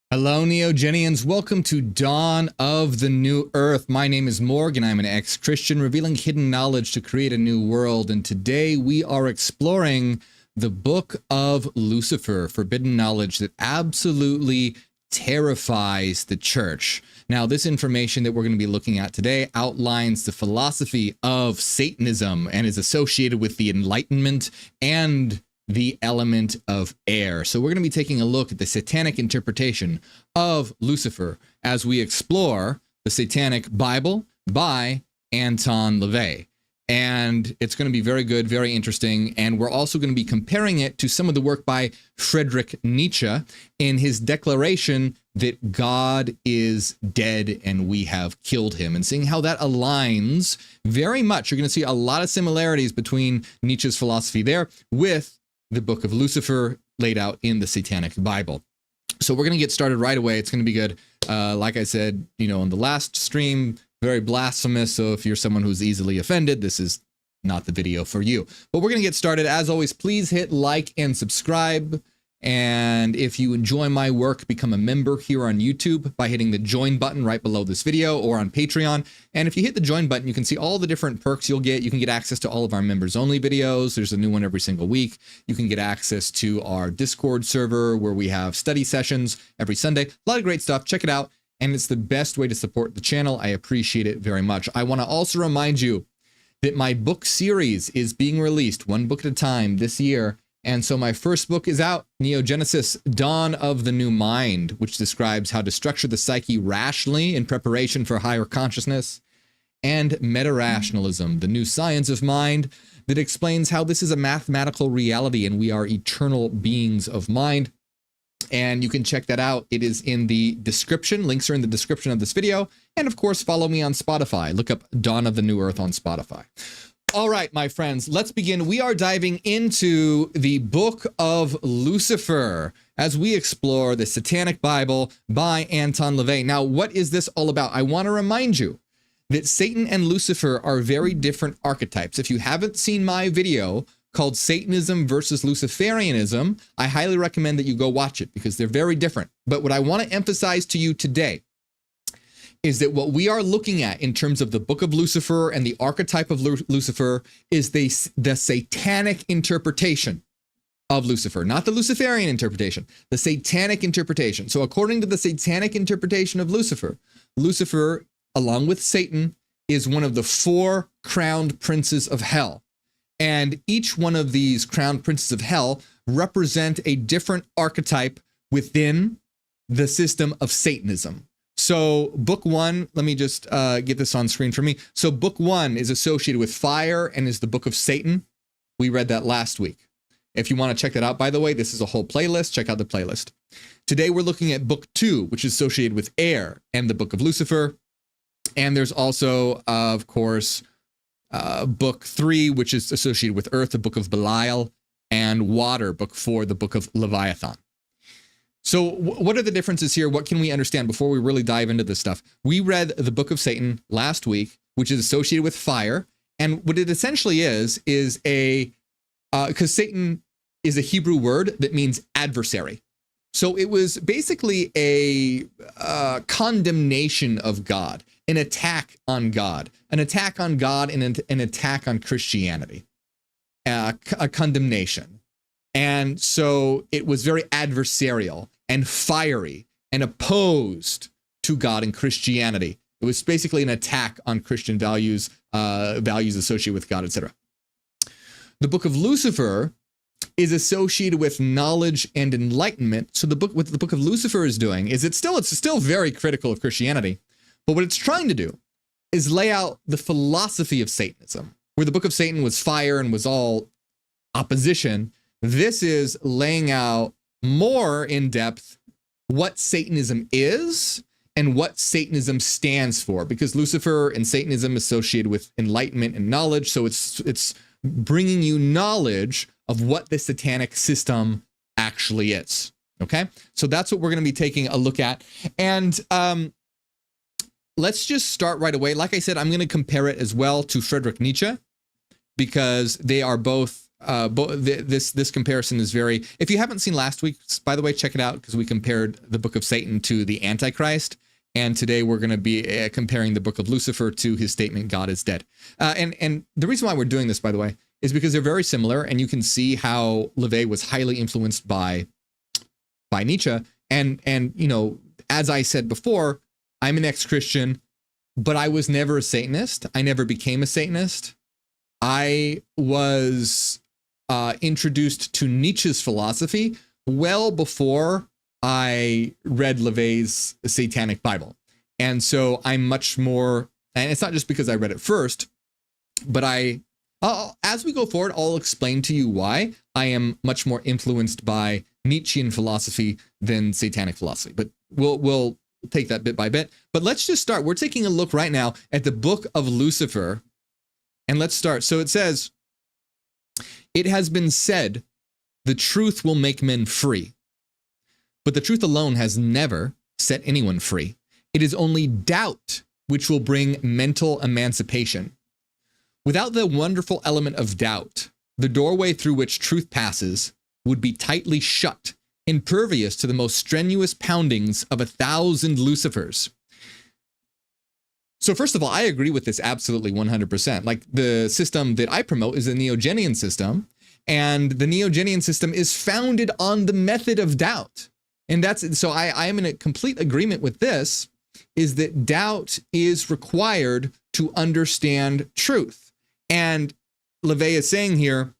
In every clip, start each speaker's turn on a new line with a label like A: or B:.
A: Hello, Neogenians. Welcome to Dawn of the New Earth. My name is Morgue, and I'm an ex-Christian revealing hidden knowledge to create a new world. And today we are exploring the Book of Lucifer, forbidden knowledge that absolutely terrifies the church. Now, this information that we're going to be looking at today outlines the philosophy of Satanism and is associated with the Enlightenment and the element of air. So we're going to be taking a look at the Satanic interpretation of Lucifer as we explore the Satanic Bible by Anton LaVey. And it's going to be very good, very interesting. And we're also going to be comparing it to some of the work by Friedrich Nietzsche in his declaration that God is dead and we have killed him, and seeing how that aligns very much. You're going to see a lot of similarities between Nietzsche's philosophy there with the Book of Lucifer laid out in the Satanic Bible. So we're going to get started right away. It's going to be good. Like I said, in the last stream, very blasphemous. So if you're someone who's easily offended, this is not the video for you. But we're going to get started. As always, please hit like and subscribe. And if you enjoy my work, become a member here on YouTube by hitting the join button right below this video, or on Patreon. And if you hit the join button, you can see all the different perks you'll get. You can get access to all of our members only videos. There's a new one every single week. You can get access to our Discord server where we have study sessions every Sunday. A lot of great stuff. Check it out. And it's the best way to support the channel. I appreciate it very much. I want to also remind you that my book series is being released one book at a time this year. And so my first book is out, Neogenesis, Dawn of the New Mind, which describes how to structure the psyche rationally in preparation for higher consciousness, and Meta-Rationalism, the new science of mind that explains how this is a mathematical reality and we are eternal beings of mind. And you can check that out. It is in the description. Links are in the description of this video. And of course, follow me on Spotify. Look up Dawn of the New Earth on Spotify. All right, my friends, let's begin. We are diving into the Book of Lucifer as we explore the Satanic Bible by Anton LaVey. Now, what is this all about? I want to remind you that Satan and Lucifer are very different archetypes. If you haven't seen my video called Satanism versus Luciferianism, I highly recommend that you go watch it because they're very different. But what I want to emphasize to you today is that what we are looking at in terms of the Book of Lucifer and the archetype of Lucifer is the Satanic interpretation of Lucifer, not the Luciferian interpretation, the Satanic interpretation. So according to the Satanic interpretation of Lucifer, Lucifer, along with Satan, is one of the four crowned princes of hell. And each one of these crowned princes of hell represent a different archetype within the system of Satanism. So book one, let me just get this on screen for me. So book one is associated with fire and is the book of Satan. We read that last week. If you want to check that out, by the way, this is a whole playlist. Check out the playlist. Today we're looking at book two, which is associated with air and the book of Lucifer. And there's also, of course, book three, which is associated with earth, the book of Belial, and water, book four, the book of Leviathan. So what are the differences here? What can we understand before we really dive into this stuff? We read the Book of Satan last week, which is associated with fire. And what it essentially is because Satan is a Hebrew word that means adversary. So it was basically a condemnation of God, an attack on God and an attack on Christianity, a condemnation. And so it was very adversarial and fiery and opposed to God and Christianity. It was basically an attack on Christian values, values associated with God, etc. The Book of Lucifer is associated with knowledge and enlightenment. So what the Book of Lucifer is doing is it's still very critical of Christianity, but what it's trying to do is lay out the philosophy of Satanism, where the Book of Satan was fire and was all opposition. This is laying out more in depth what Satanism is and what Satanism stands for, because Lucifer and Satanism associated with enlightenment and knowledge. So it's bringing you knowledge of what the Satanic system actually is. Okay, so that's what we're going to be taking a look at. And let's just start right away. Like I said, I'm going to compare it as well to Friedrich Nietzsche, because they are both this comparison is very, if you haven't seen last week's, by the way, check it out, because we compared the Book of Satan to the Antichrist. And today we're going to be comparing the Book of Lucifer to his statement, God is dead. And the reason why we're doing this, by the way, is because they're very similar, and you can see how LaVey was highly influenced by Nietzsche. And you know, as I said before, I'm an ex-Christian, but I was never a Satanist. I never became a Satanist. I was introduced to Nietzsche's philosophy well before I read LaVey's Satanic Bible. And so I'm much more, and it's not just because I read it first, but as we go forward, I'll explain to you why I am much more influenced by Nietzschean philosophy than Satanic philosophy. But we'll take that bit by bit. But let's just start. We're taking a look right now at the Book of Lucifer. And let's start. So it says, it has been said, the truth will make men free. But the truth alone has never set anyone free. It is only doubt which will bring mental emancipation. Without the wonderful element of doubt, the doorway through which truth passes would be tightly shut, impervious to the most strenuous poundings of 1,000 Lucifers. So first of all, I agree with this absolutely 100%. Like, the system that I promote is the Neogenian system, and the Neogenian system is founded on the method of doubt. And that's, so I am in a complete agreement with this, is that doubt is required to understand truth. And LaVey is saying here,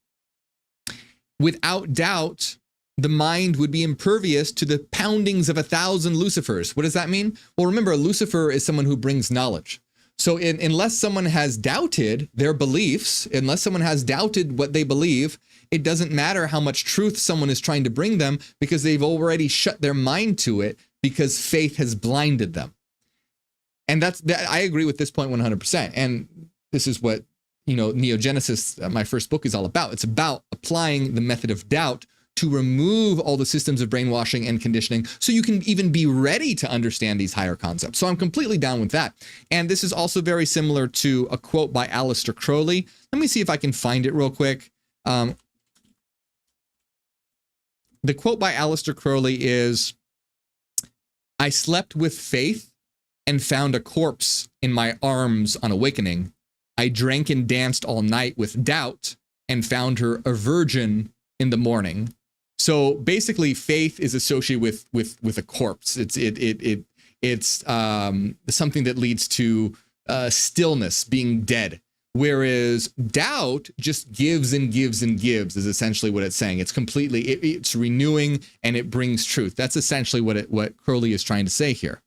A: without doubt, the mind would be impervious to the poundings of 1,000 Lucifers. What does that mean? Well, remember, Lucifer is someone who brings knowledge. So unless someone has doubted their beliefs, unless someone has doubted what they believe, it doesn't matter how much truth someone is trying to bring them, because they've already shut their mind to it because faith has blinded them. And I agree with this point 100%. And this is what, you know, Neogenesis, my first book, is all about. It's about applying the method of doubt to remove all the systems of brainwashing and conditioning, so you can even be ready to understand these higher concepts. So I'm completely down with that. And this is also very similar to a quote by Aleister Crowley. Let me see if I can find it real quick. The quote by Aleister Crowley is, "I slept with faith and found a corpse in my arms on awakening. I drank and danced all night with doubt and found her a virgin in the morning." So basically, faith is associated with a corpse. It's something that leads to stillness, being dead. Whereas doubt just gives and gives and gives, is essentially what it's saying. It's completely, it's renewing, and it brings truth. That's essentially what Crowley is trying to say here.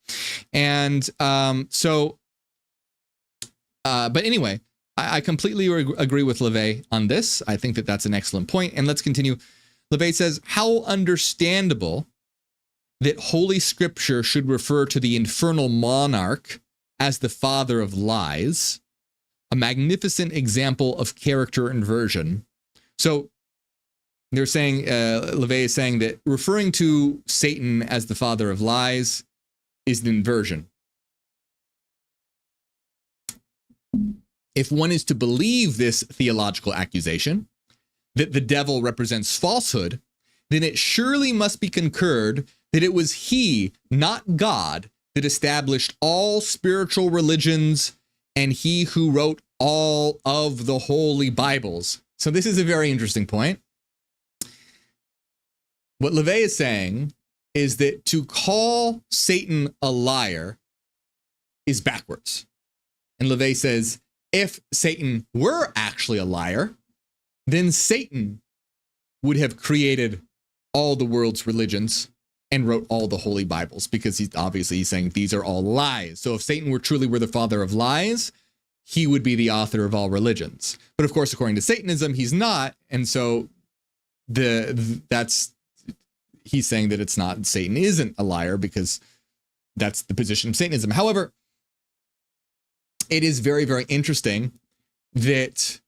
A: And but anyway, I completely agree with LaVey on this. I think that that's an excellent point. And let's continue. LaVey says, how understandable that Holy Scripture should refer to the infernal monarch as the father of lies, a magnificent example of character inversion. So they're saying, LaVey is saying that referring to Satan as the father of lies is an inversion. If one is to believe this theological accusation, that the devil represents falsehood, then it surely must be concurred that it was he, not God, that established all spiritual religions, and he who wrote all of the holy Bibles. So this is a very interesting point. What LaVey is saying is that to call Satan a liar is backwards. And LaVey says, if Satan were actually a liar, then Satan would have created all the world's religions and wrote all the holy Bibles, because he's saying these are all lies. So if Satan were the father of lies, he would be the author of all religions. But of course, according to Satanism, he's not. And so he's saying that it's not, Satan isn't a liar, because that's the position of Satanism. However, it is very, very interesting that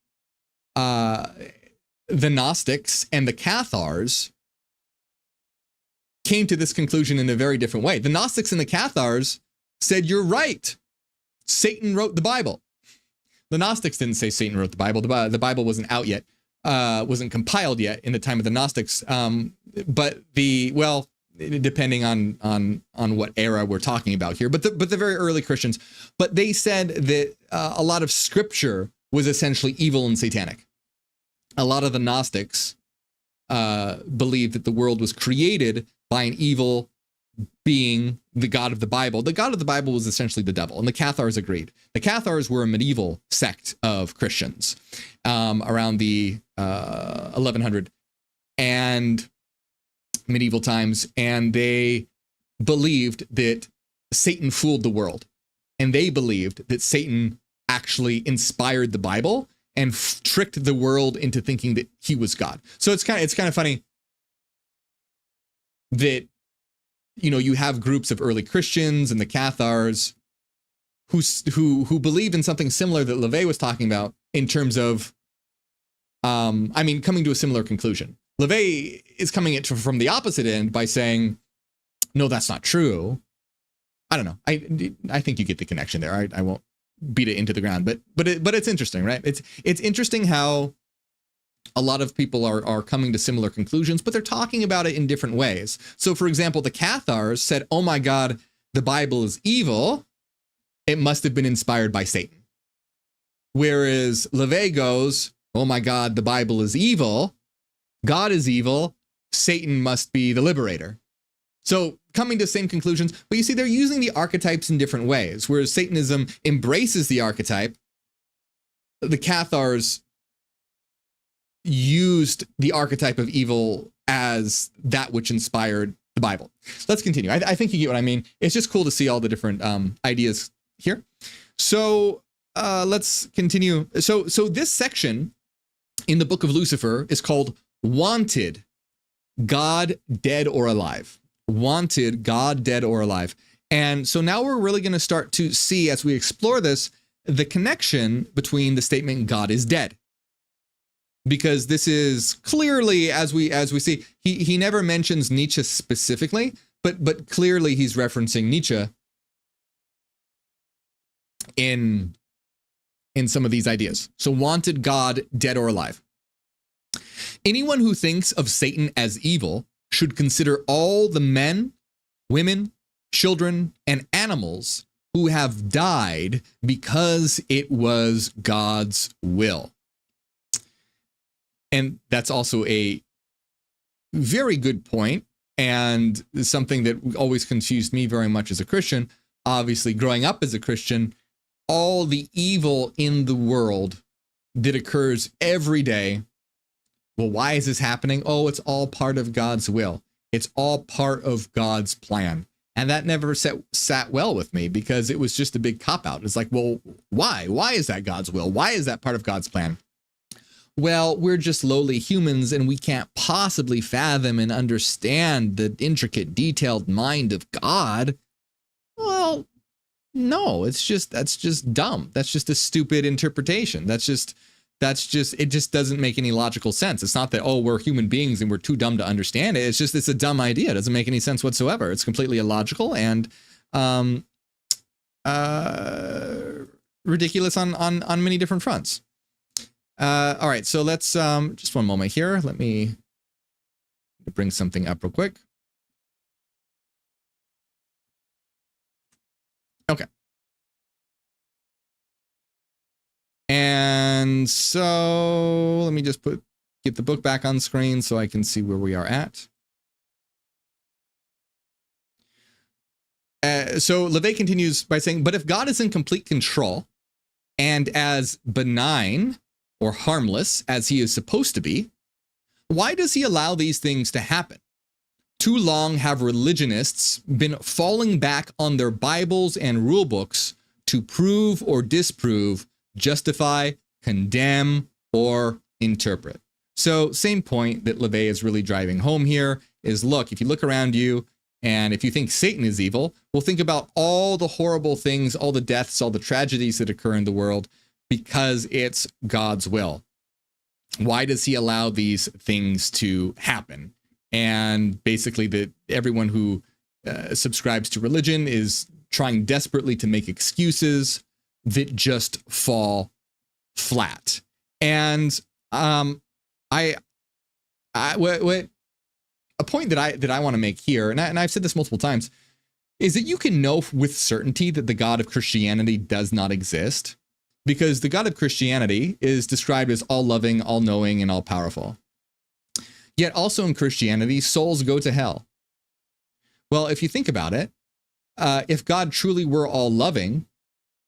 A: the Gnostics and the Cathars came to this conclusion in a very different way. The Gnostics and the Cathars said, you're right, Satan wrote the Bible. The Gnostics didn't say Satan wrote the Bible. The Bible wasn't out yet. wasn't compiled yet in the time of the Gnostics. But depending on what era we're talking about here, but the very early Christians, but they said that a lot of scripture was essentially evil and satanic. A lot of the Gnostics believed that the world was created by an evil being, the God of the Bible. The God of the Bible was essentially the devil, and the Cathars agreed. The Cathars were a medieval sect of Christians around the 1100 and medieval times, and they believed that Satan fooled the world, and they believed that Satan actually inspired the Bible and tricked the world into thinking that he was God. So it's kind of funny that, you know, you have groups of early Christians and the Cathars who believe in something similar that LaVey was talking about in terms of, coming to a similar conclusion. LaVey is coming at from the opposite end by saying, no, that's not true. I don't know. I think you get the connection there. I won't beat it into the ground, but it's interesting, right? It's interesting how a lot of people are coming to similar conclusions, but they're talking about it in different ways. So, for example, the Cathars said, oh my God, the Bible is evil. It must have been inspired by Satan. Whereas LaVey goes, oh my God, the Bible is evil. God is evil. Satan must be the liberator. So coming to the same conclusions, but you see, they're using the archetypes in different ways. Whereas Satanism embraces the archetype, the Cathars used the archetype of evil as that which inspired the Bible. Let's continue. I think you get what I mean. It's just cool to see all the different ideas here. So let's continue. So this section in the Book of Lucifer is called Wanted, God, Dead or Alive. Wanted, God, Dead or Alive. And so now we're really going to start to see, as we explore this, the connection between the statement God is dead. Because this is clearly, as we see, he never mentions Nietzsche specifically, but clearly he's referencing Nietzsche in some of these ideas. So wanted, God, dead or alive. Anyone who thinks of Satan as evil should consider all the men, women, children, and animals who have died because it was God's will. And that's also a very good point, and something that always confused me very much as a Christian. Obviously, growing up as a Christian, all the evil in the world that occurs every day. Well, why is this happening? Oh, it's all part of God's will. It's all part of God's plan. And that never sat well with me, because it was just a big cop-out. It's like, well, why? Why is that God's will? Why is that part of God's plan? Well, we're just lowly humans, and we can't possibly fathom and understand the intricate, detailed mind of God. Well, no, that's just dumb. That's just a stupid interpretation. It just doesn't make any logical sense. It's not that, oh, we're human beings and we're too dumb to understand it. It's a dumb idea. It doesn't make any sense whatsoever. It's completely illogical and ridiculous on many different fronts. All right, so let's just one moment here. Let me bring something up real quick. Okay. And so let me just get the book back on screen so I can see where we are at. So LaVey continues by saying, but if God is in complete control and as benign or harmless as he is supposed to be, why does he allow these things to happen? Too long have religionists been falling back on their Bibles and rule books to prove or disprove, justify, condemn, or interpret. So same point that LaVey is really driving home here is, look, if you look around you and if you think Satan is evil, well, think about all the horrible things, all the deaths, all the tragedies that occur in the world, because it's God's will. Why does he allow these things to happen? And basically that everyone who subscribes to religion is trying desperately to make excuses that just fall flat. And what a point that I want to make here, and I've said this multiple times, is that you can know with certainty that the God of Christianity does not exist, because the God of Christianity is described as all-loving, all-knowing, and all-powerful. Yet also in Christianity, souls go to hell. Well, if you think about it, if God truly were all-loving,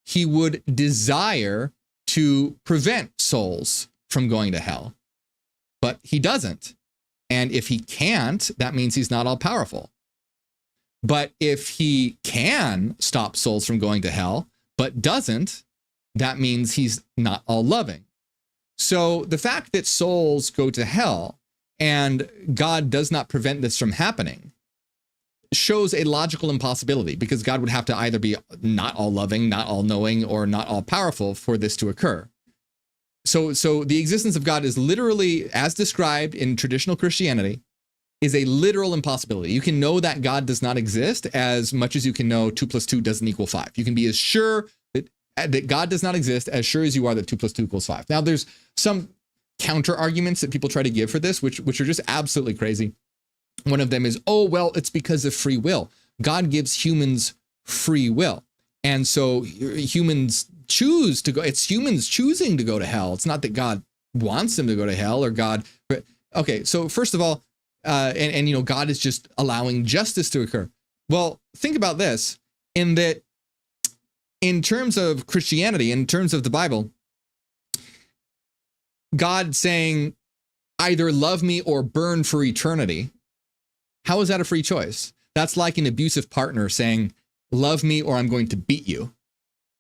A: he would desire to prevent souls from going to hell. But he doesn't. And if he can't, that means he's not all-powerful. But if he can stop souls from going to hell, but doesn't, that means he's not all-loving. So the fact that souls go to hell and God does not prevent this from happening shows a logical impossibility, because God would have to either be not all-loving, not all-knowing, or not all-powerful for this to occur. So the existence of God is literally, as described in traditional Christianity, is a literal impossibility. You can know that God does not exist as much as you can know 2 + 2 doesn't equal 5. You can be as sure that God does not exist as sure as you are that 2 + 2 = 5. Now, there's some counter arguments that people try to give for this, which are just absolutely crazy. One of them is, oh, well, it's because of free will. God gives humans free will. And so humans choose to go. It's humans choosing to go to hell. It's not that God wants them to go to hell or God. Okay, so first of all, and God is just allowing justice to occur. Well, think about this, in that in terms of Christianity, in terms of the Bible, God saying either love me or burn for eternity, how is that a free choice? That's like an abusive partner saying, love me or I'm going to beat you.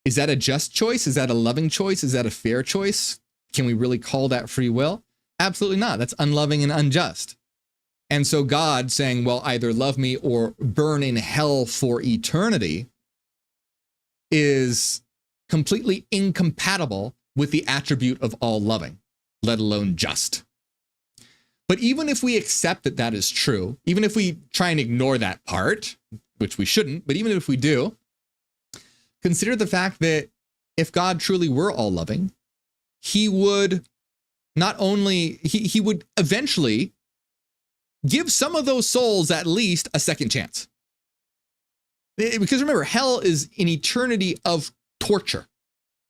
A: Is that a just choice? Is that a loving choice? Is that a fair choice? Can we really call that free will? Absolutely not. That's unloving and unjust. And so God saying, well, either love me or burn in hell for eternity is completely incompatible with the attribute of all loving, let alone just. But even if we accept that that is true, even if we try and ignore that part, which we shouldn't, but even if we do, consider the fact that if God truly were all loving, he would not only, he would eventually give some of those souls at least a second chance. Because remember, hell is an eternity of torture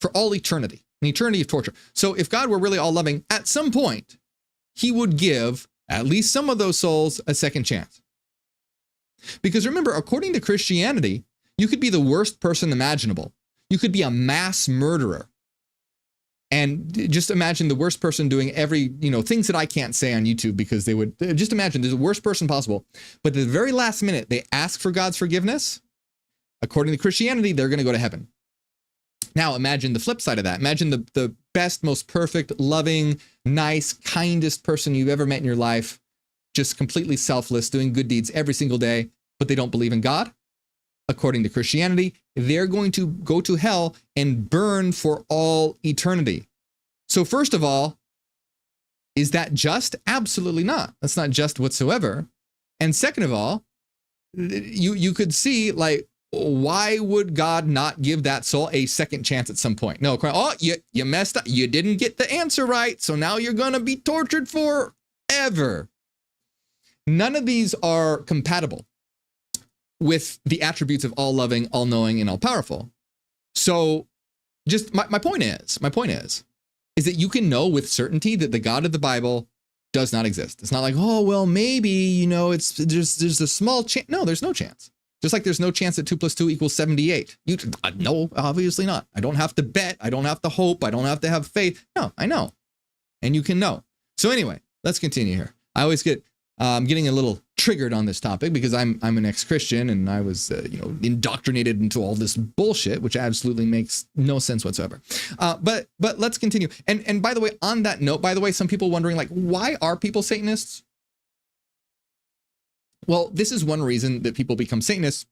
A: for all eternity, an eternity of torture. So if God were really all loving, at some point, he would give at least some of those souls a second chance. Because remember, according to Christianity, you could be the worst person imaginable. You could be a mass murderer. And just imagine the worst person doing things that I can't say on YouTube, because they would just imagine there's the worst person possible. But at the very last minute, they ask for God's forgiveness. According to Christianity, they're going to go to heaven. Now, imagine the flip side of that. Imagine the best, most perfect, loving, nice, kindest person you've ever met in your life, just completely selfless, doing good deeds every single day, but they don't believe in God. According to Christianity, they're going to go to hell and burn for all eternity. So first of all, is that just? Absolutely not. That's not just whatsoever. And second of all, you could see, like, why would God not give that soul a second chance at some point? No, you messed up. You didn't get the answer right, so now you're going to be tortured forever. None of these are compatible with the attributes of all loving, all knowing, and all powerful. So just my point is that you can know with certainty that the God of the Bible does not exist. It's not like, oh, well, maybe, there's a small chance. No, there's no chance. Just like there's no chance that 2 + 2 = 78. No, obviously not. I don't have to bet. I don't have to hope. I don't have to have faith. No, I know. And you can know. So anyway, let's continue here. I always I'm getting a little triggered on this topic because I'm an ex-Christian, and I was indoctrinated into all this bullshit, which absolutely makes no sense whatsoever. But let's continue. And by the way, on that note, some people wondering, like, why are people Satanists? Well, this is one reason that people become Satanists,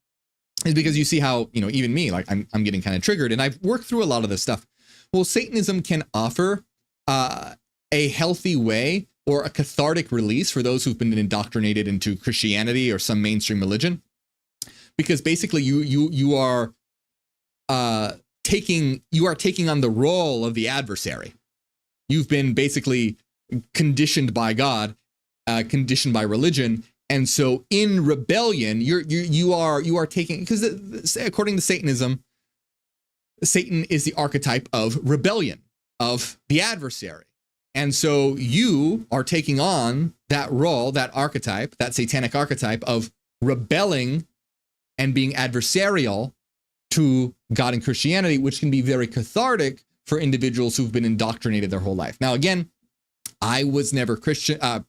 A: is because you see how, even me, like, I'm getting kind of triggered, and I've worked through a lot of this stuff. Well, Satanism can offer a healthy way or a cathartic release for those who've been indoctrinated into Christianity or some mainstream religion, because basically you are taking on the role of the adversary. You've been basically conditioned by God, conditioned by religion. And so in rebellion, you are taking, because according to Satanism, Satan is the archetype of rebellion, of the adversary. And so you are taking on that role, that archetype, that satanic archetype of rebelling and being adversarial to God and Christianity, which can be very cathartic for individuals who've been indoctrinated their whole life. Now, again, I was never Christian. I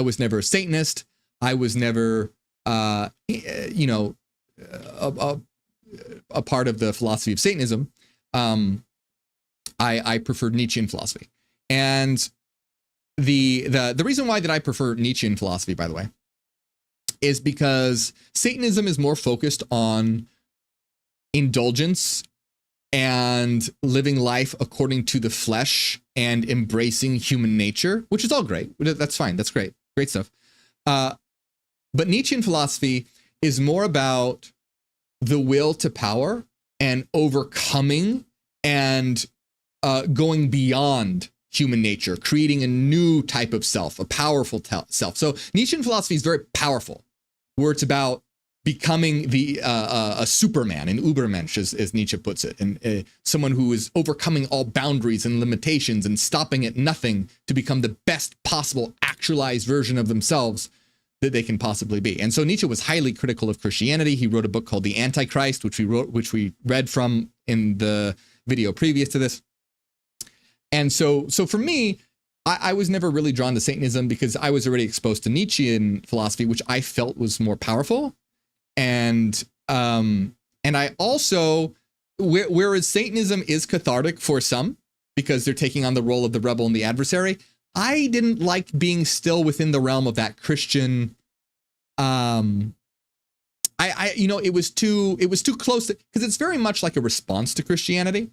A: was never a Satanist. I was never, a part of the philosophy of Satanism. I preferred Nietzschean philosophy. And the reason why that I prefer Nietzschean philosophy, by the way, is because Satanism is more focused on indulgence and living life according to the flesh and embracing human nature, which is all great. That's fine. That's great. Great stuff. But Nietzschean philosophy is more about the will to power and overcoming and going beyond human nature, creating a new type of self, a powerful self. So Nietzschean philosophy is very powerful, where it's about becoming a Superman, an Übermensch, as Nietzsche puts it, and someone who is overcoming all boundaries and limitations and stopping at nothing to become the best possible actualized version of themselves that they can possibly be. And so Nietzsche was highly critical of Christianity. He wrote a book called The Antichrist, which we read from in the video previous to this. And so for me, I was never really drawn to Satanism because I was already exposed to Nietzschean philosophy, which I felt was more powerful. And I also, whereas Satanism is cathartic for some because they're taking on the role of the rebel and the adversary, I didn't like being still within the realm of that Christian. It was too close because it's very much like a response to Christianity.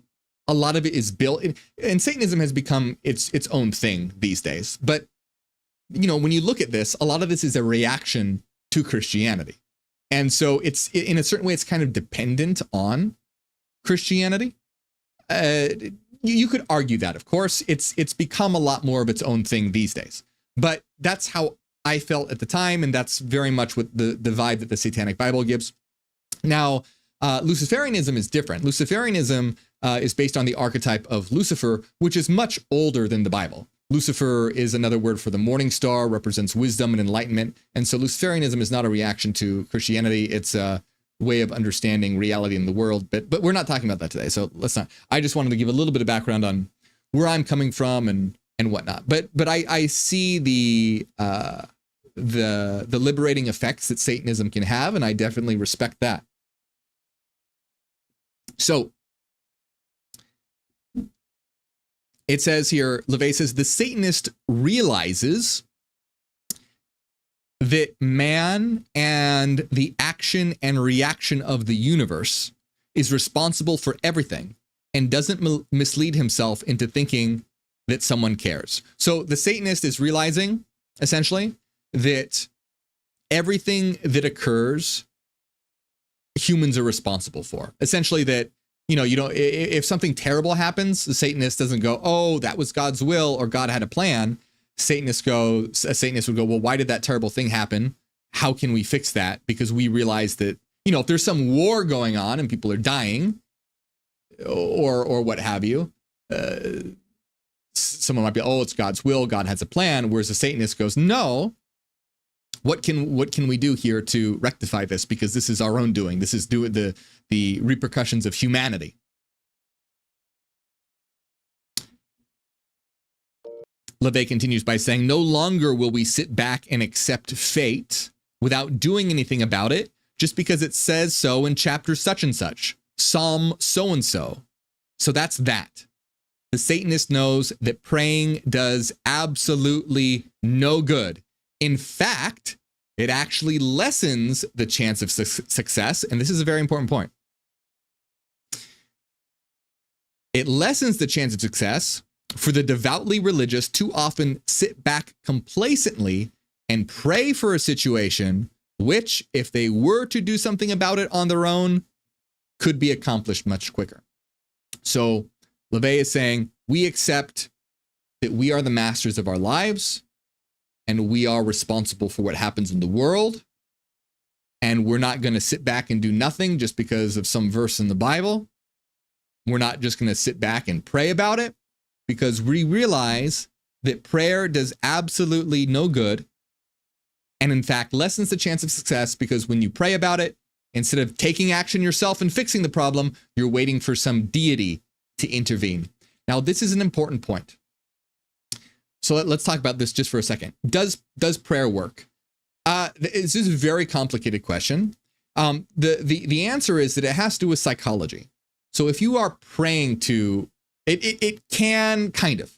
A: A lot of it is built, and Satanism has become its own thing these days. But, when you look at this, a lot of this is a reaction to Christianity. And so it's, in a certain way, it's kind of dependent on Christianity. You could argue that, of course, it's become a lot more of its own thing these days. But that's how I felt at the time, and that's very much what the vibe that the Satanic Bible gives. Now, Luciferianism is different. Luciferianism is based on the archetype of Lucifer, which is much older than the Bible. Lucifer is another word for the morning star, represents wisdom and enlightenment. And so Luciferianism is not a reaction to Christianity. It's a way of understanding reality in the world. But we're not talking about that today. So let's not. I just wanted to give a little bit of background on where I'm coming from and whatnot. But I see the liberating effects that Satanism can have, and I definitely respect that. So it says here, LeVay says, the Satanist realizes that man and the action and reaction of the universe is responsible for everything and doesn't mislead himself into thinking that someone cares. So the Satanist is realizing, essentially, that everything that occurs, humans are responsible for. Essentially that, if something terrible happens, the Satanist doesn't go, oh, that was God's will or God had a plan. A Satanist would go, well, why did that terrible thing happen? How can we fix that? Because we realize that, if there's some war going on and people are dying or what have you, someone might be, oh, it's God's will. God has a plan. Whereas the Satanist goes, no, what can we do here to rectify this? Because this is our own doing. This is the repercussions of humanity. LeVay continues by saying, no longer will we sit back and accept fate without doing anything about it just because it says so in chapter such and such, Psalm so-and-so. So that's that. The Satanist knows that praying does absolutely no good. In fact, it actually lessens the chance of success. And this is a very important point. It lessens the chance of success for the devoutly religious to often sit back complacently and pray for a situation which, if they were to do something about it on their own, could be accomplished much quicker. So LeVay is saying we accept that we are the masters of our lives and we are responsible for what happens in the world. And we're not going to sit back and do nothing just because of some verse in the Bible. We're not just going to sit back and pray about it, because we realize that prayer does absolutely no good. And in fact, lessens the chance of success, because when you pray about it, instead of taking action yourself and fixing the problem, you're waiting for some deity to intervene. Now, this is an important point. So let's talk about this just for a second. Does prayer work? This is a very complicated question. The answer is that it has to do with psychology. So if you are praying to, it can kind of.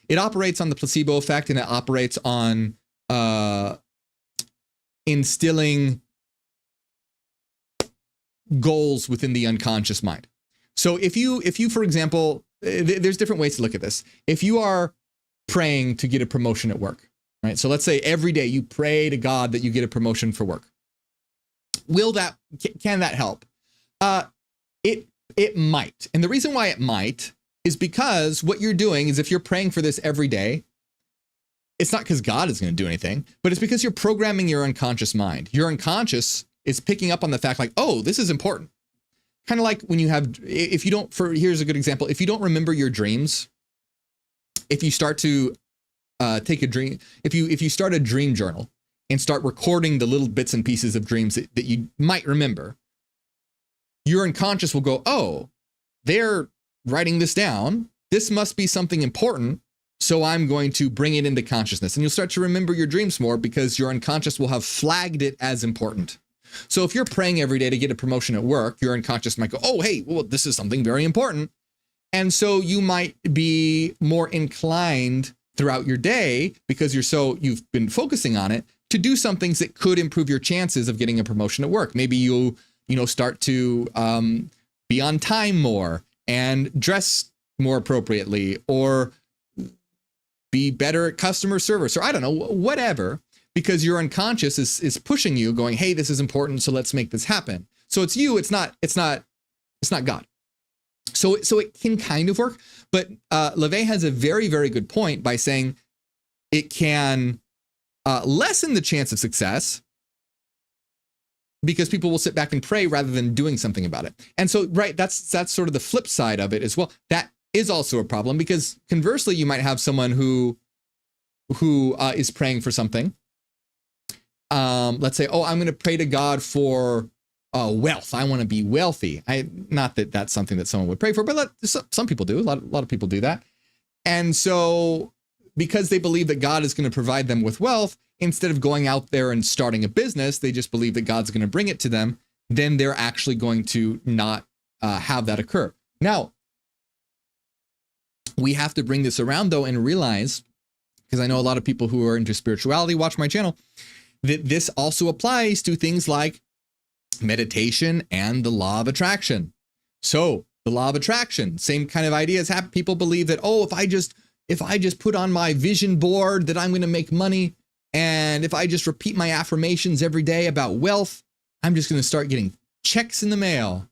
A: It operates on the placebo effect, and it operates on instilling goals within the unconscious mind. So if you, for example, there's different ways to look at this. If you are praying to get a promotion at work, right? So let's say every day you pray to God that you get a promotion for work. Can that help? It might. And the reason why it might is because what you're doing is, if you're praying for this every day, it's not because God is going to do anything, but it's because you're programming your unconscious mind. Your unconscious is picking up on the fact like, oh, this is important. Kind of like when you have, if you don't, here's a good example. If you don't remember your dreams, if you start to take a dream, if you start a dream journal and start recording the little bits and pieces of dreams that you might remember, your unconscious will go, oh, they're writing this down. This must be something important. So I'm going to bring it into consciousness. And you'll start to remember your dreams more because your unconscious will have flagged it as important. So if you're praying every day to get a promotion at work, your unconscious might go, oh, hey, well, this is something very important. And so you might be more inclined throughout your day, because you've been focusing on it, to do some things that could improve your chances of getting a promotion at work. Maybe you'll start to be on time more and dress more appropriately, or be better at customer service, or I don't know, whatever, because your unconscious is pushing you, going, hey, this is important, so let's make this happen. So it's you, it's not God. So it can kind of work, but LaVey has a very, very good point by saying it can lessen the chance of success, because people will sit back and pray rather than doing something about it. And so, right, that's sort of the flip side of it as well. That is also a problem, because conversely, you might have someone who is praying for something. Let's say, oh, I'm going to pray to God for wealth. I want to be wealthy. Not that that's something that someone would pray for, but some people do. A lot of people do that. And so, because they believe that God is going to provide them with wealth, instead of going out there and starting a business, they just believe that God's going to bring it to them. Then they're actually going to not have that occur. Now, we have to bring this around, though, and realize, because I know a lot of people who are into spirituality watch my channel, that this also applies to things like meditation and the law of attraction. So the law of attraction, same kind of ideas happen. People believe that, oh, if I just put on my vision board that I'm going to make money, and if I just repeat my affirmations every day about wealth, I'm just going to start getting checks in the mail.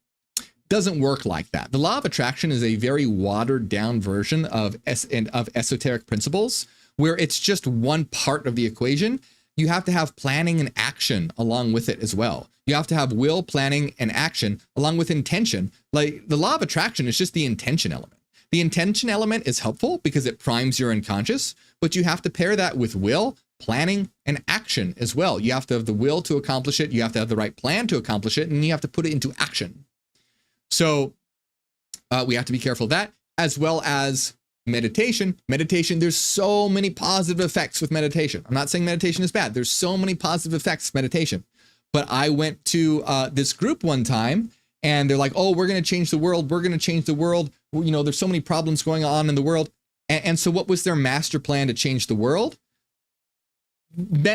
A: Doesn't work like that. The law of attraction is a very watered down version of esoteric principles, where it's just one part of the equation. You have to have planning and action along with it as well. You have to have will, planning, and action along with intention. Like, the law of attraction is just the intention element. The intention element is helpful because it primes your unconscious, but you have to pair that with will, planning, and action as well. You have to have the will to accomplish it. You have to have the right plan to accomplish it, and you have to put it into action. So we have to be careful of that, as well as meditation. Meditation, there's so many positive effects with meditation. I'm not saying meditation is bad. There's so many positive effects of meditation. But I went to this group one time, and they're like, oh, we're going to change the world. We're going to change the world. You know, there's so many problems going on in the world. And so what was their master plan to change the world?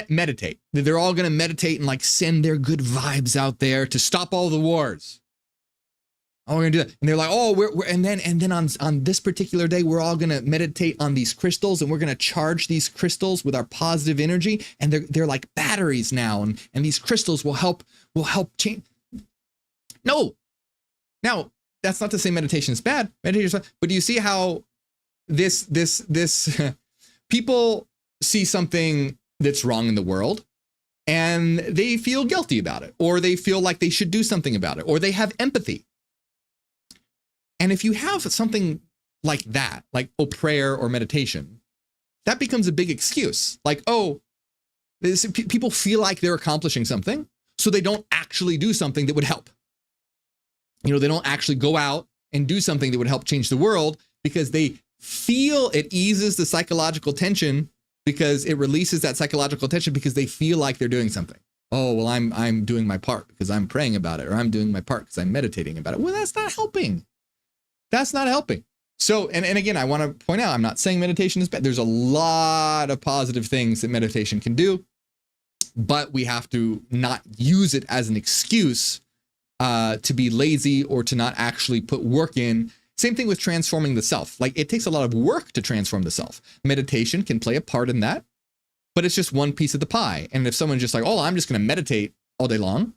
A: Meditate. They're all going to meditate and like send their good vibes out there to stop all the wars. Oh, we're gonna do that. And they're like, oh, and then on this particular day, we're all gonna meditate on these crystals, and we're gonna charge these crystals with our positive energy, and they're like batteries now, and these crystals will help change. No. Now, that's not to say meditation is bad. Meditation is bad, but do you see how this people see something that's wrong in the world and they feel guilty about it, or they feel like they should do something about it, or they have empathy. And if you have something like that, like prayer or meditation, that becomes a big excuse. Like, people feel like they're accomplishing something, so they don't actually do something that would help. They don't actually go out and do something that would help change the world because they feel it eases the psychological tension, because it releases that psychological tension because they feel like they're doing something. Oh, well, I'm doing my part because I'm praying about it, or I'm doing my part because I'm meditating about it. Well, that's not helping. That's not helping. So, and again, I want to point out, I'm not saying meditation is bad. There's a lot of positive things that meditation can do, but we have to not use it as an excuse to be lazy or to not actually put work in. Same thing with transforming the self. Like, it takes a lot of work to transform the self. Meditation can play a part in that, but it's just one piece of the pie. And if someone's just like, oh, I'm just going to meditate all day long,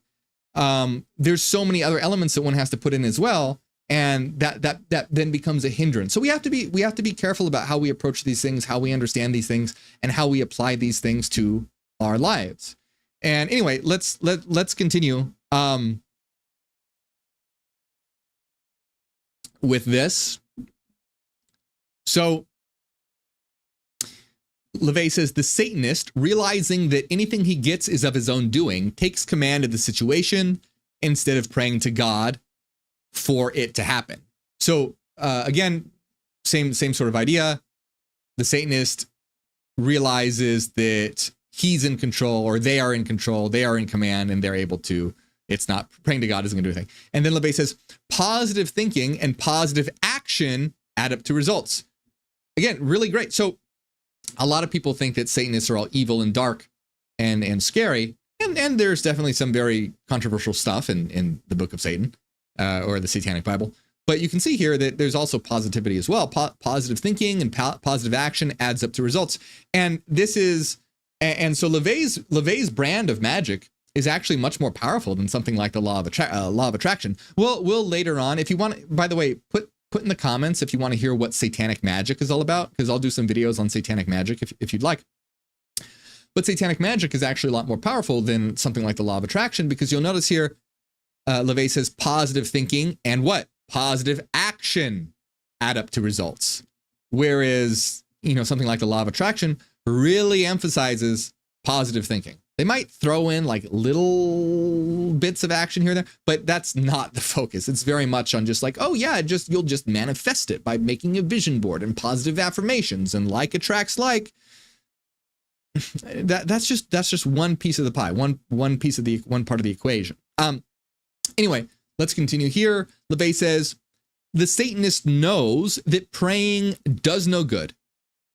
A: there's so many other elements that one has to put in as well. And that then becomes a hindrance. So we have to be careful about how we approach these things, how we understand these things, and how we apply these things to our lives. And anyway, let's continue with this. So LaVey says, the Satanist, realizing that anything he gets is of his own doing, takes command of the situation instead of praying to God for it to happen. So again, same sort of idea. The Satanist realizes that he's in control, or they are in control, they are in command, and they're able to. It's not praying to God isn't going to do anything. And then LaVey says, positive thinking and positive action add up to results. Again, really great. So a lot of people think that Satanists are all evil and dark and scary. And there's definitely some very controversial stuff in the Book of Satan or the Satanic Bible. But you can see here that there's also positivity as well. Positive thinking and positive action adds up to results. And this is, and so LaVey's brand of magic is actually much more powerful than something like the law of attraction. We'll later on, if you want, by the way, put in the comments if you want to hear what satanic magic is all about, because I'll do some videos on satanic magic if you'd like. But satanic magic is actually a lot more powerful than something like the law of attraction, because you'll notice here, LaVey says positive thinking and what? Positive action add up to results. Whereas, something like the law of attraction really emphasizes positive thinking. They might throw in like little bits of action here and there, but that's not the focus. It's very much on just like, oh yeah, you'll just manifest it by making a vision board and positive affirmations and like attracts like. That's just one piece of the pie, one part of the equation. Anyway, let's continue here. LaVey says, the Satanist knows that praying does no good,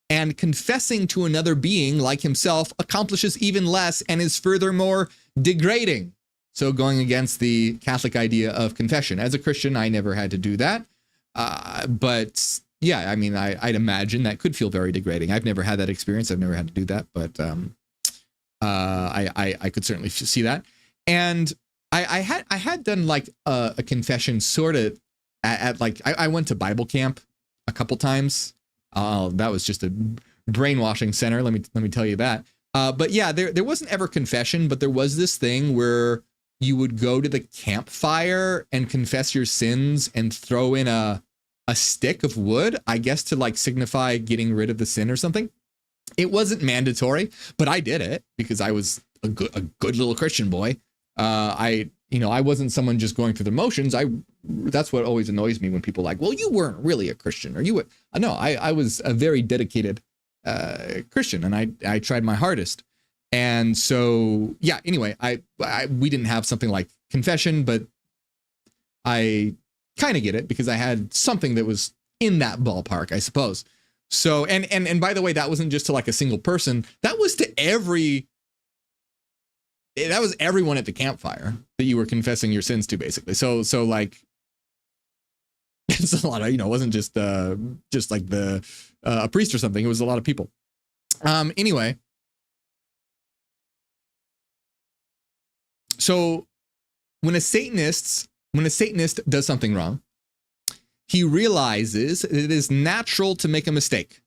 A: and confessing to another being like himself accomplishes even less and is furthermore degrading. So going against the Catholic idea of confession. As a Christian, I never had to do that. But yeah, I mean, I'd imagine that could feel very degrading. I've never had that experience. I've never had to do that, but I could certainly see that. And I had done like a confession sort of at like, I went to Bible camp a couple times. That was just a brainwashing center. Let me tell you that. But yeah, there wasn't ever confession, but there was this thing where you would go to the campfire and confess your sins and throw in a stick of wood, I guess, to like signify getting rid of the sin or something. It wasn't mandatory, but I did it because I was a good little Christian boy. I wasn't someone just going through the motions. That's what always annoys me when people are like, well, you weren't really a Christian, or you were. No, I was a very dedicated Christian, and I tried my hardest. And so, yeah, anyway, we didn't have something like confession, but I kind of get it because I had something that was in that ballpark, I suppose. So, and by the way, that wasn't just to like a single person. That was to that was everyone at the campfire that you were confessing your sins to, basically. So like, it's a lot of, it wasn't just like a priest or something. It was a lot of people. Anyway. So when a Satanist does something wrong, he realizes it is natural to make a mistake.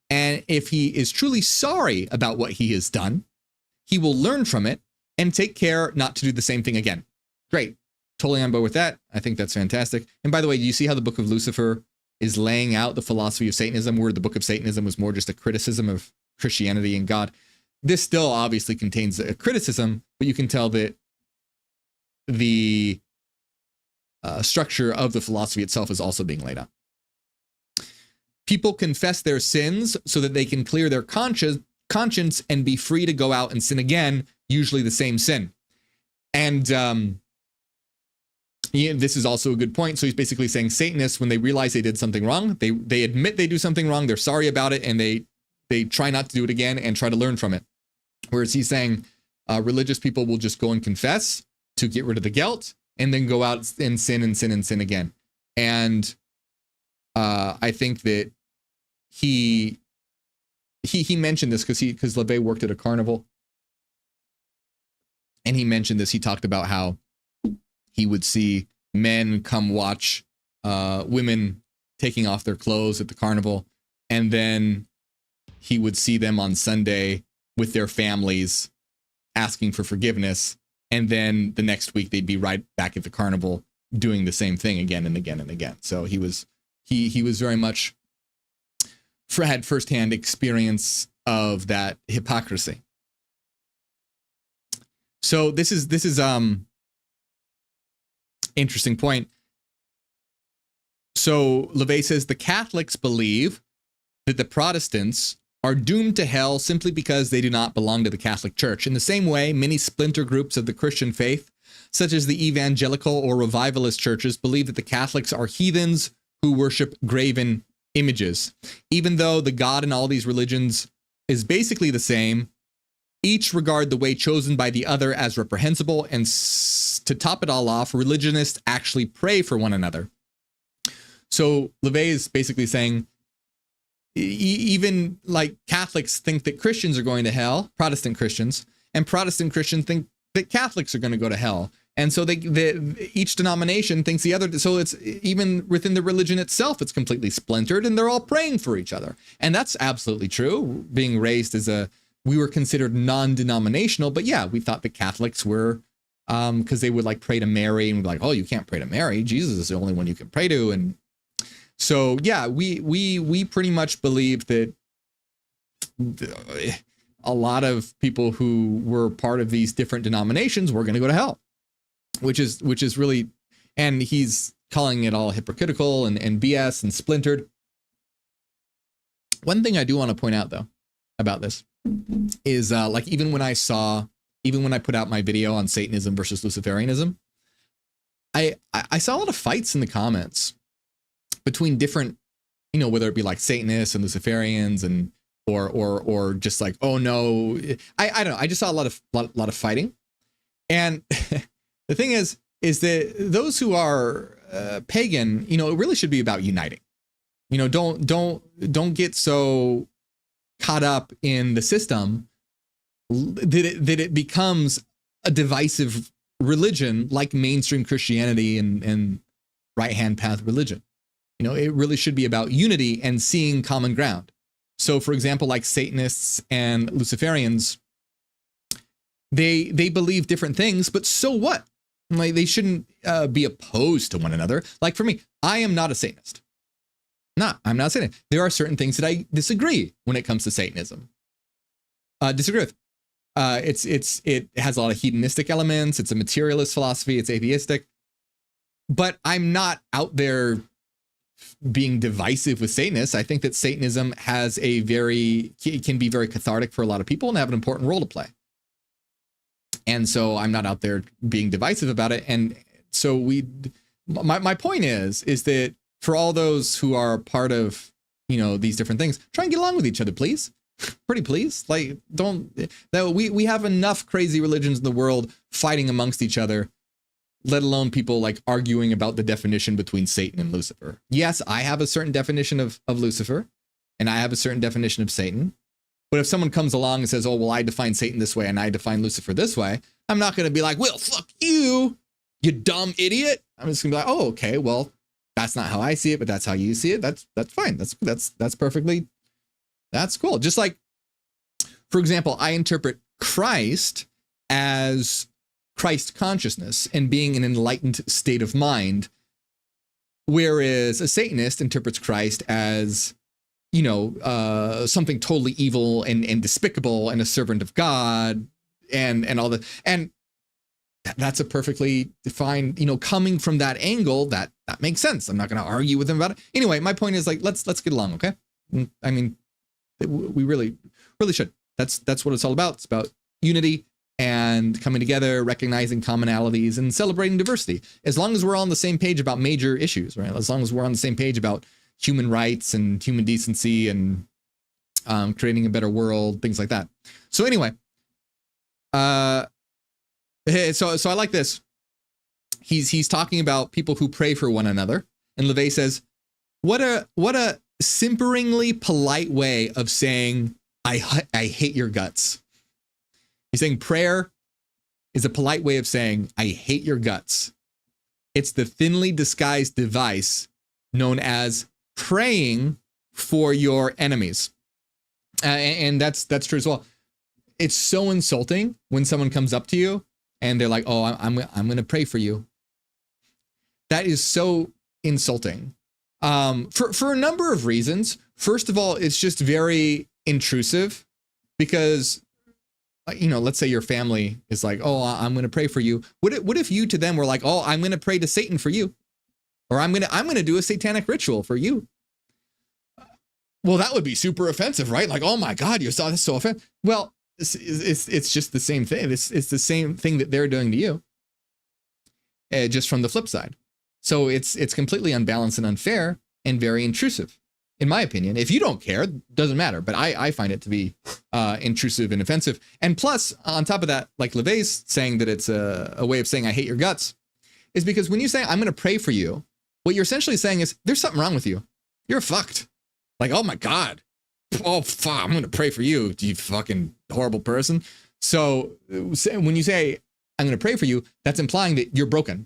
A: And if he is truly sorry about what he has done, he will learn from it and take care not to do the same thing again. Great. Totally on board with that. I think that's fantastic. And by the way, do you see how the Book of Lucifer is laying out the philosophy of Satanism, where the Book of Satanism was more just a criticism of Christianity and God? This still obviously contains a criticism, but you can tell that the structure of the philosophy itself is also being laid out. People confess their sins so that they can clear their conscience and be free to go out and sin again, usually the same sin. And this is also a good point. So he's basically saying Satanists, when they realize they did something wrong, they admit they do something wrong, they're sorry about it, and they try not to do it again and try to learn from it. Whereas he's saying religious people will just go and confess to get rid of the guilt and then go out and sin and sin and sin again. And I think that he mentioned this because LaVey worked at a carnival, and he mentioned this. He talked about how he would see men come watch women taking off their clothes at the carnival, and then he would see them on Sunday with their families asking for forgiveness, and then the next week they'd be right back at the carnival doing the same thing again and again and again. So he was very much had firsthand experience of that hypocrisy. So this is interesting point. So LaVey says the Catholics believe that the Protestants are doomed to hell simply because they do not belong to the Catholic Church. In the same way, many splinter groups of the Christian faith, such as the evangelical or revivalist churches, believe that the Catholics are heathens who worship graven images. Even though the God in all these religions is basically the same, each regard the way chosen by the other as reprehensible, and to top it all off, religionists actually pray for one another. So LaVey is basically saying, even like Catholics think that Christians are going to hell, Protestant Christians, and Protestant Christians think that Catholics are going to go to hell. And so each denomination thinks the other. So it's even within the religion itself, it's completely splintered, and they're all praying for each other. And that's absolutely true. Being raised as we were considered non-denominational, but yeah, we thought that Catholics were, because they would like pray to Mary, and we'd be like, oh, you can't pray to Mary. Jesus is the only one you can pray to. And so, yeah, we pretty much believe that a lot of people who were part of these different denominations were going to go to hell, which is really, and he's calling it all hypocritical and BS and splintered. One thing I do want to point out, though, about this is like even when I put out my video on Satanism versus Luciferianism, I saw a lot of fights in the comments between different, whether it be like Satanists and Luciferians and or just like, oh no, I don't know. I just saw a lot of fighting. And the thing is that those who are pagan, it really should be about uniting. Don't get so caught up in the system that it becomes a divisive religion like mainstream Christianity and right-hand path religion. It really should be about unity and seeing common ground. So, for example, like Satanists and Luciferians, they believe different things, but so what? Like, they shouldn't be opposed to one another. Like for me, I am not a Satanist. I'm not a Satanist. There are certain things that I disagree when it comes to Satanism. Disagree with. It has a lot of hedonistic elements. It's a materialist philosophy. It's atheistic. But I'm not out there being divisive with Satanists. I think that Satanism can be very cathartic for a lot of people and have an important role to play. And so I'm not out there being divisive about it. And so my point is that for all those who are part of, these different things, try and get along with each other, please. Pretty please. Like, we have enough crazy religions in the world fighting amongst each other, let alone people like arguing about the definition between Satan and Lucifer. Yes, I have a certain definition of Lucifer, and I have a certain definition of Satan. But if someone comes along and says, oh, well, I define Satan this way and I define Lucifer this way, I'm not going to be like, well, fuck you, you dumb idiot. I'm just going to be like, oh, okay, well, that's not how I see it, but that's how you see it. That's fine. That's perfectly, that's cool. Just like, for example, I interpret Christ as Christ consciousness and being an enlightened state of mind, whereas a Satanist interprets Christ as, you know, something totally evil and despicable and a servant of God and all that. And that's a perfectly defined, you know, coming from that angle, that makes sense. I'm not going to argue with him about it. Anyway, my point is, like, let's get along, okay? I mean, we really should. That's what it's all about. It's about unity and coming together, recognizing commonalities and celebrating diversity. As long as we're all on the same page about major issues, right? As long as we're on the same page about human rights and human decency and creating a better world, things like that. So anyway, so I like this. He's talking about people who pray for one another, and LaVey says, what a simperingly polite way of saying I hate your guts. He's saying prayer is a polite way of saying I hate your guts. It's the thinly disguised device known as praying for your enemies, and that's true as well. It's so insulting when someone comes up to you and they're like, "Oh, I'm going to pray for you." That is so insulting, for a number of reasons. First of all, it's just very intrusive because, you know, let's say your family is like, "Oh, I'm going to pray for you." What if you to them were like, "Oh, I'm going to pray to Satan for you," or I'm going to do a satanic ritual for you? Well, that would be super offensive, right? Like, "Oh my God, that's so offensive." Well, it's just the same thing. It's the same thing that they're doing to you, just from the flip side. So it's completely unbalanced and unfair and very intrusive, in my opinion. If you don't care, it doesn't matter. But I find it to be intrusive and offensive. And plus, on top of that, like LaVey's saying that it's a way of saying I hate your guts, is because when you say I'm going to pray for you, what you're essentially saying is there's something wrong with you. You're fucked. Like, oh my God. Oh, fuck, I'm going to pray for you, you fucking horrible person. So when you say I'm going to pray for you, that's implying that you're broken.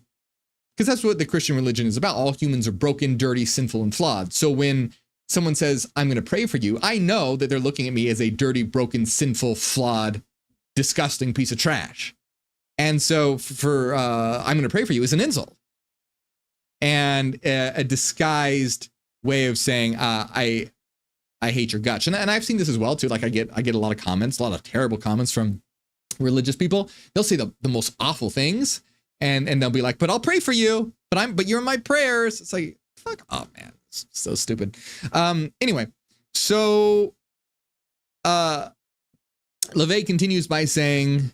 A: Because that's what the Christian religion is about. All humans are broken, dirty, sinful, and flawed. So when someone says, I'm going to pray for you, I know that they're looking at me as a dirty, broken, sinful, flawed, disgusting piece of trash. And so for I'm going to pray for you is an insult. And a disguised way of saying, I hate your guts. And I've seen this as well, too. Like I get a lot of comments, a lot of terrible comments from religious people. They'll say the most awful things. And they'll be like, but I'll pray for you, but you're in my prayers. It's like, fuck off, man. It's so stupid. Anyway, so LaVey continues by saying,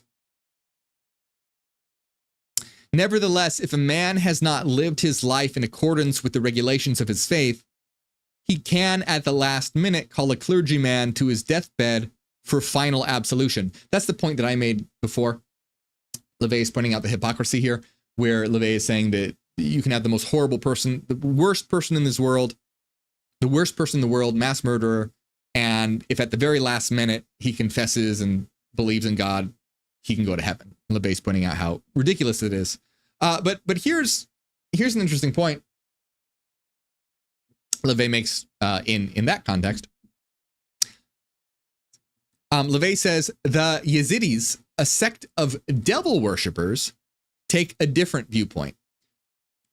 A: nevertheless, if a man has not lived his life in accordance with the regulations of his faith, he can at the last minute call a clergyman to his deathbed for final absolution. That's the point that I made before. LaVey is pointing out the hypocrisy here, where LaVey is saying that you can have the most horrible person, the worst person in this world, the worst person in the world, mass murderer, and if at the very last minute he confesses and believes in God, he can go to heaven. LaVey is pointing out how ridiculous it is. But here's an interesting point LaVey makes in that context. LaVey says the Yazidis, a sect of devil worshippers, take a different viewpoint.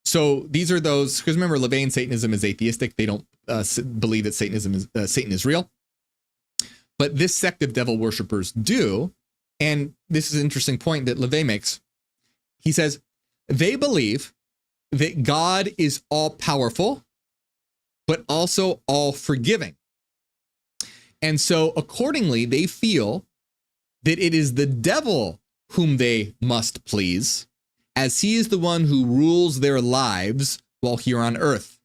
A: So these are those, because remember, LaVey and Satanism is atheistic. They don't believe that Satan is real. But this sect of devil worshippers do. And this is an interesting point that LaVey makes. He says, they believe that God is all powerful, but also all forgiving. And so accordingly, they feel that it is the devil whom they must please, as he is the one who rules their lives while here on earth.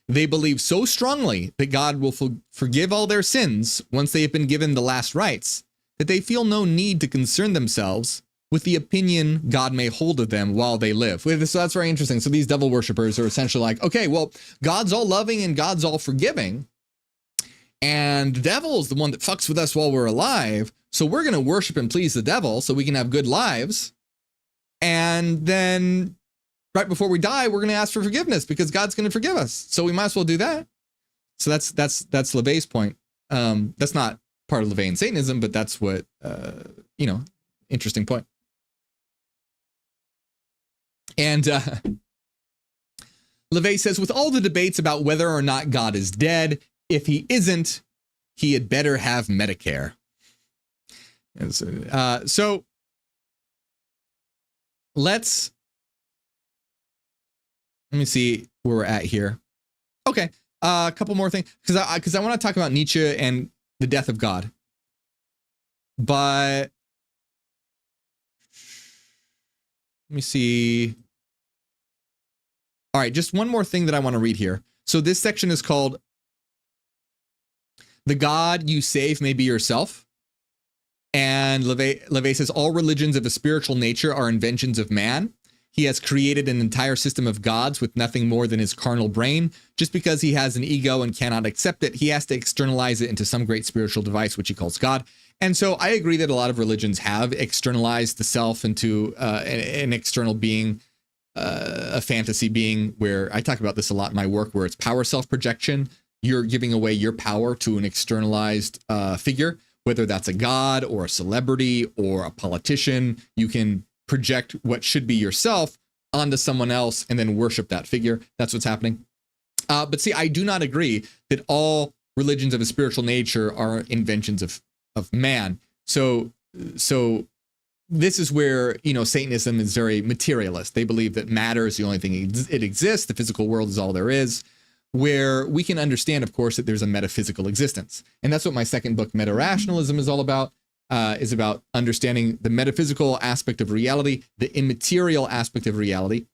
A: They believe so strongly that God will forgive all their sins once they have been given the last rites, that they feel no need to concern themselves with the opinion God may hold of them while they live. So that's very interesting. So these devil worshippers are essentially like, okay, well, God's all loving and God's all forgiving, and the devil is the one that fucks with us while we're alive. So we're going to worship and please the devil so we can have good lives. And then right before we die, we're going to ask for forgiveness because God's going to forgive us. So we might as well do that. So that's LaVey's point. That's not part of LaVey and Satanism, but that's what, interesting point. And LaVey says, with all the debates about whether or not God is dead, if he isn't, he had better have Medicare. And so let me see where we're at here. Okay, a couple more things, because I want to talk about Nietzsche and the death of God. But let me see. All right, just one more thing that I want to read here. So this section is called "The God You Save May Be Yourself." And LaVey says, all religions of a spiritual nature are inventions of man. He has created an entire system of gods with nothing more than his carnal brain. Just because he has an ego and cannot accept it, he has to externalize it into some great spiritual device, which he calls God. And so I agree that a lot of religions have externalized the self into an external being, a fantasy being, where I talk about this a lot in my work, where it's power self-projection. You're giving away your power to an externalized figure, whether that's a god or a celebrity or a politician. You can project what should be yourself onto someone else and then worship that figure. That's what's happening. But see, I do not agree that all religions of a spiritual nature are inventions of man. So this is where, Satanism is very materialist. They believe that matter is the only thing it exists. The physical world is all there is, where we can understand, of course, that there's a metaphysical existence. And that's what my second book, Meta-Rationalism, is all about. Is about understanding the metaphysical aspect of reality, the immaterial aspect of reality,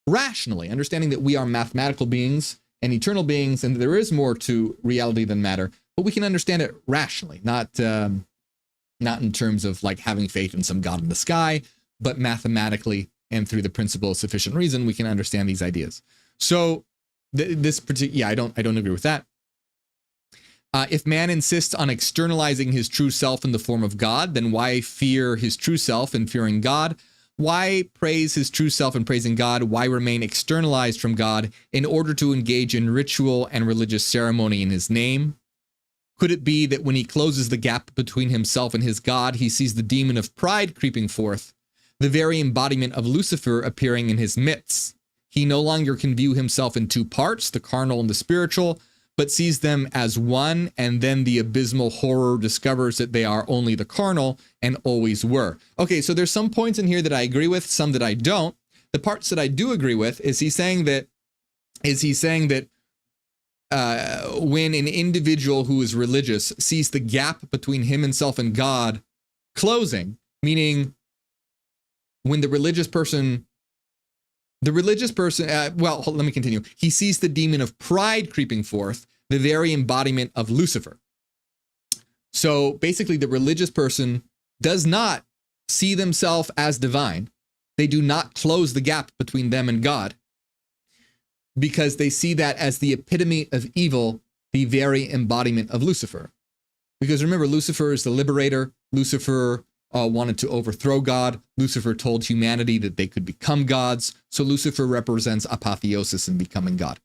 A: rationally, understanding that we are mathematical beings and eternal beings, and there is more to reality than matter, but we can understand it rationally, not in terms of like having faith in some God in the sky, but mathematically and through the principle of sufficient reason, we can understand these ideas. So this particular, I don't agree with that. If man insists on externalizing his true self in the form of God, then why fear his true self in fearing God? Why praise his true self in praising God? Why remain externalized from God in order to engage in ritual and religious ceremony in his name? Could it be that when he closes the gap between himself and his God, he sees the demon of pride creeping forth, the very embodiment of Lucifer appearing in his midst? He no longer can view himself in two parts, the carnal and the spiritual, but sees them as one, and then the abysmal horror discovers that they are only the carnal and always were. Okay, so there's some points in here that I agree with, some that I don't. The parts that I do agree with is he's saying that when an individual who is religious sees the gap between himself and God closing, meaning when the religious person, well, let me continue. He sees the demon of pride creeping forth, the very embodiment of Lucifer. So basically, the religious person does not see themselves as divine. They do not close the gap between them and God, because they see that as the epitome of evil, the very embodiment of Lucifer. Because remember, Lucifer is the liberator. Lucifer wanted to overthrow God. Lucifer told humanity that they could become gods. So Lucifer represents apotheosis and becoming God.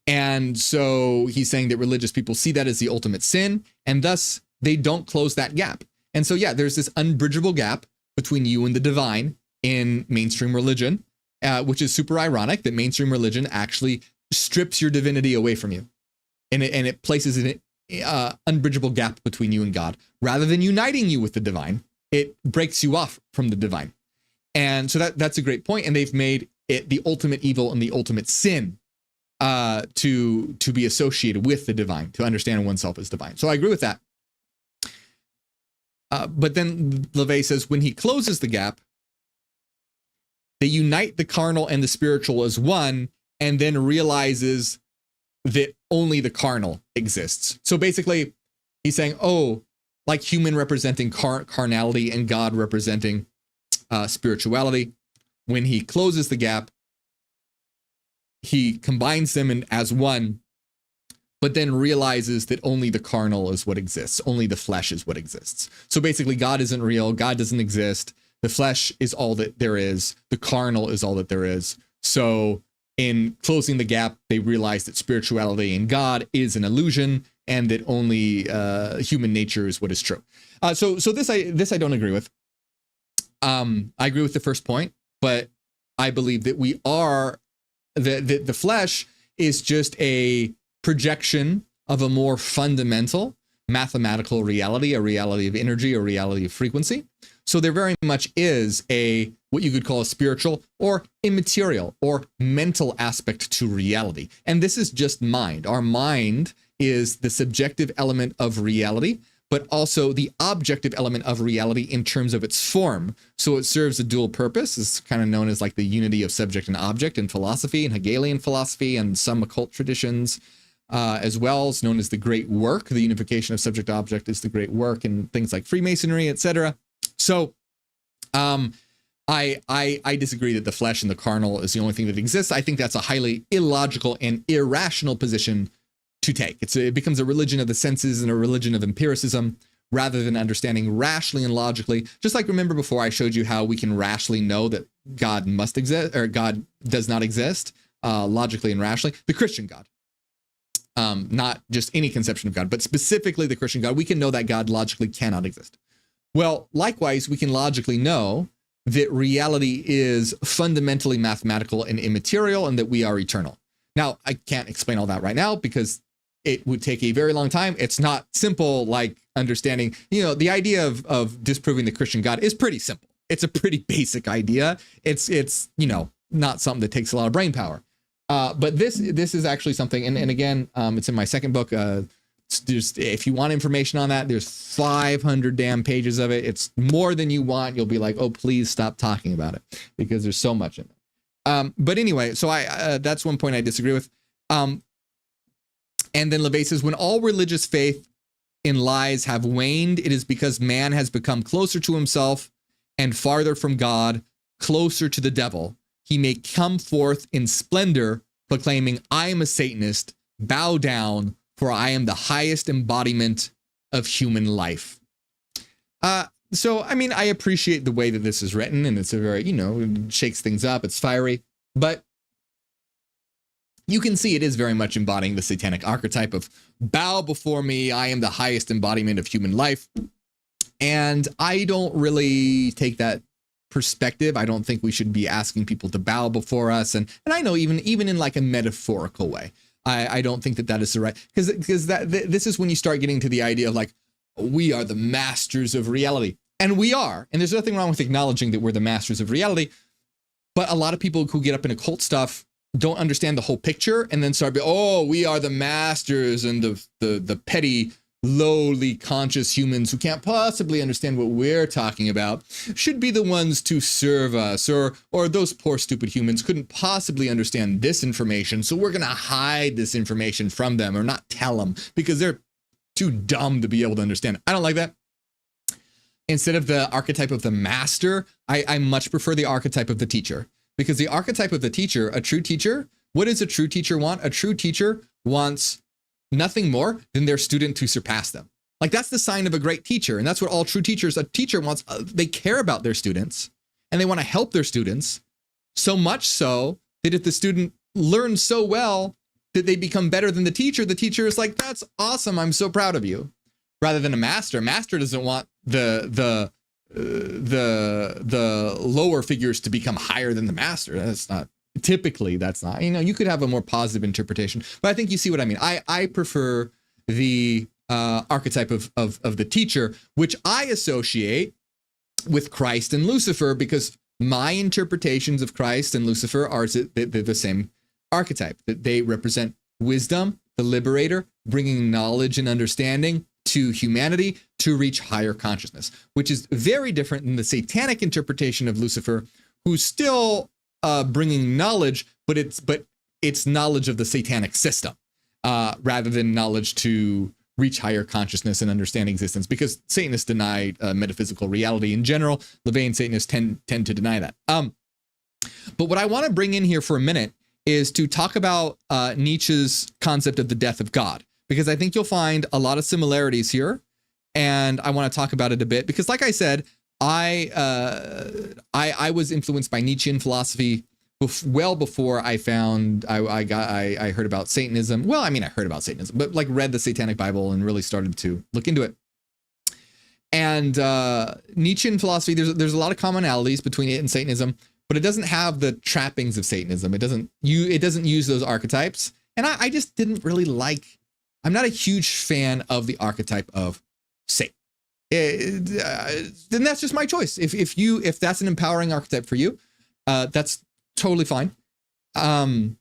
A: And so he's saying that religious people see that as the ultimate sin, and thus they don't close that gap. And so, yeah, there's this unbridgeable gap between you and the divine in mainstream religion, which is super ironic that mainstream religion actually strips your divinity away from you. And it places an unbridgeable gap between you and God. Rather than uniting you with the divine, it breaks you off from the divine. And so that's a great point. And they've made it the ultimate evil and the ultimate sin to be associated with the divine, to understand oneself as divine. So I agree with that. But then LaVey says, when he closes the gap, they unite the carnal and the spiritual as one, and then realizes that only the carnal exists. So basically, he's saying, like human representing carnality and God representing spirituality, when he closes the gap, he combines them as one, but then realizes that only the carnal is what exists. Only the flesh is what exists. So basically, God isn't real. God doesn't exist. The flesh is all that there is. The carnal is all that there is. So in closing the gap, they realize that spirituality and God is an illusion, and that only human nature is what is true. So this I don't agree with. I agree with the first point, but I believe that we are the flesh is just a projection of a more fundamental mathematical reality, a reality of energy, a reality of frequency. So there very much is a what you could call a spiritual or immaterial or mental aspect to reality. And this is just mind. Our mind is the subjective element of reality, but also the objective element of reality in terms of its form. So it serves a dual purpose. It's kind of known as like the unity of subject and object in philosophy and Hegelian philosophy and some occult traditions as well. It's known as the great work. The unification of subject object is the great work and things like Freemasonry, etc. So I disagree that the flesh and the carnal is the only thing that exists. I think that's a highly illogical and irrational position to take. It becomes a religion of the senses and a religion of empiricism rather than understanding rationally and logically. Just like remember before I showed you how we can rationally know that God must exist or God does not exist logically and rationally. The Christian God, not just any conception of God, but specifically the Christian God, we can know that God logically cannot exist. Well, likewise, we can logically know that reality is fundamentally mathematical and immaterial and that we are eternal. Now, I can't explain all that right now because it would take a very long time. It's not simple like understanding, the idea of disproving the Christian God is pretty simple. It's a pretty basic idea. It's not something that takes a lot of brain power. But this is actually something, and again, it's in my second book. If you want information on that, there's 500 damn pages of it. It's more than you want. You'll be like, oh, please stop talking about it because there's so much in it. But anyway, so that's one point I disagree with. And then LeVay says, when all religious faith in lies have waned, it is because man has become closer to himself and farther from God, closer to the devil. He may come forth in splendor, proclaiming, I am a Satanist, bow down, for I am the highest embodiment of human life. So, I mean, I appreciate the way that this is written, and it's a very, it shakes things up, it's fiery, but you can see it is very much embodying the satanic archetype of bow before me, I am the highest embodiment of human life. And I don't really take that perspective. I don't think we should be asking people to bow before us. And I know even in like a metaphorical way, I don't think that is the right, because this is when you start getting to the idea of like, we are the masters of reality. And we are. And there's nothing wrong with acknowledging that we're the masters of reality. But a lot of people who get up in occult stuff don't understand the whole picture and then start we are the masters, and the petty, lowly conscious humans who can't possibly understand what we're talking about should be the ones to serve us, or those poor stupid humans couldn't possibly understand this information, so we're gonna hide this information from them or not tell them because they're too dumb to be able to understand. I don't like that. Instead of the archetype of the master, I much prefer the archetype of the teacher, because the archetype of the teacher, a true teacher, what does a true teacher want? A true teacher wants nothing more than their student to surpass them. Like that's the sign of a great teacher. And that's what all true teachers, a teacher wants, they care about their students and they want to help their students so much so that if the student learns so well that they become better than the teacher is like, that's awesome. I'm so proud of you. Rather than a master. Master doesn't want the lower figures to become higher than the master. That's not, you could have a more positive interpretation, but I think you see what I mean. I prefer the archetype of the teacher, which I associate with Christ and Lucifer, because my interpretations of Christ and Lucifer are the same archetype, that they represent wisdom, the liberator, bringing knowledge and understanding to humanity to reach higher consciousness, which is very different than the satanic interpretation of Lucifer, who's still bringing knowledge, but it's knowledge of the satanic system rather than knowledge to reach higher consciousness and understand existence, because Satanists deny metaphysical reality in general. LeVay and Satanists tend to deny that. But what I want to bring in here for a minute is to talk about Nietzsche's concept of the death of God, because I think you'll find a lot of similarities here. And I want to talk about it a bit because, like I said, I was influenced by Nietzschean philosophy well before I heard about Satanism. Well, I mean, I heard about Satanism, but like read the Satanic Bible and really started to look into it. And Nietzschean philosophy, there's a lot of commonalities between it and Satanism, but it doesn't have the trappings of Satanism. It doesn't use those archetypes. And I just didn't really like, I'm not a huge fan of the archetype of Satan. Then that's just my choice. If that's an empowering archetype for you, that's totally fine. And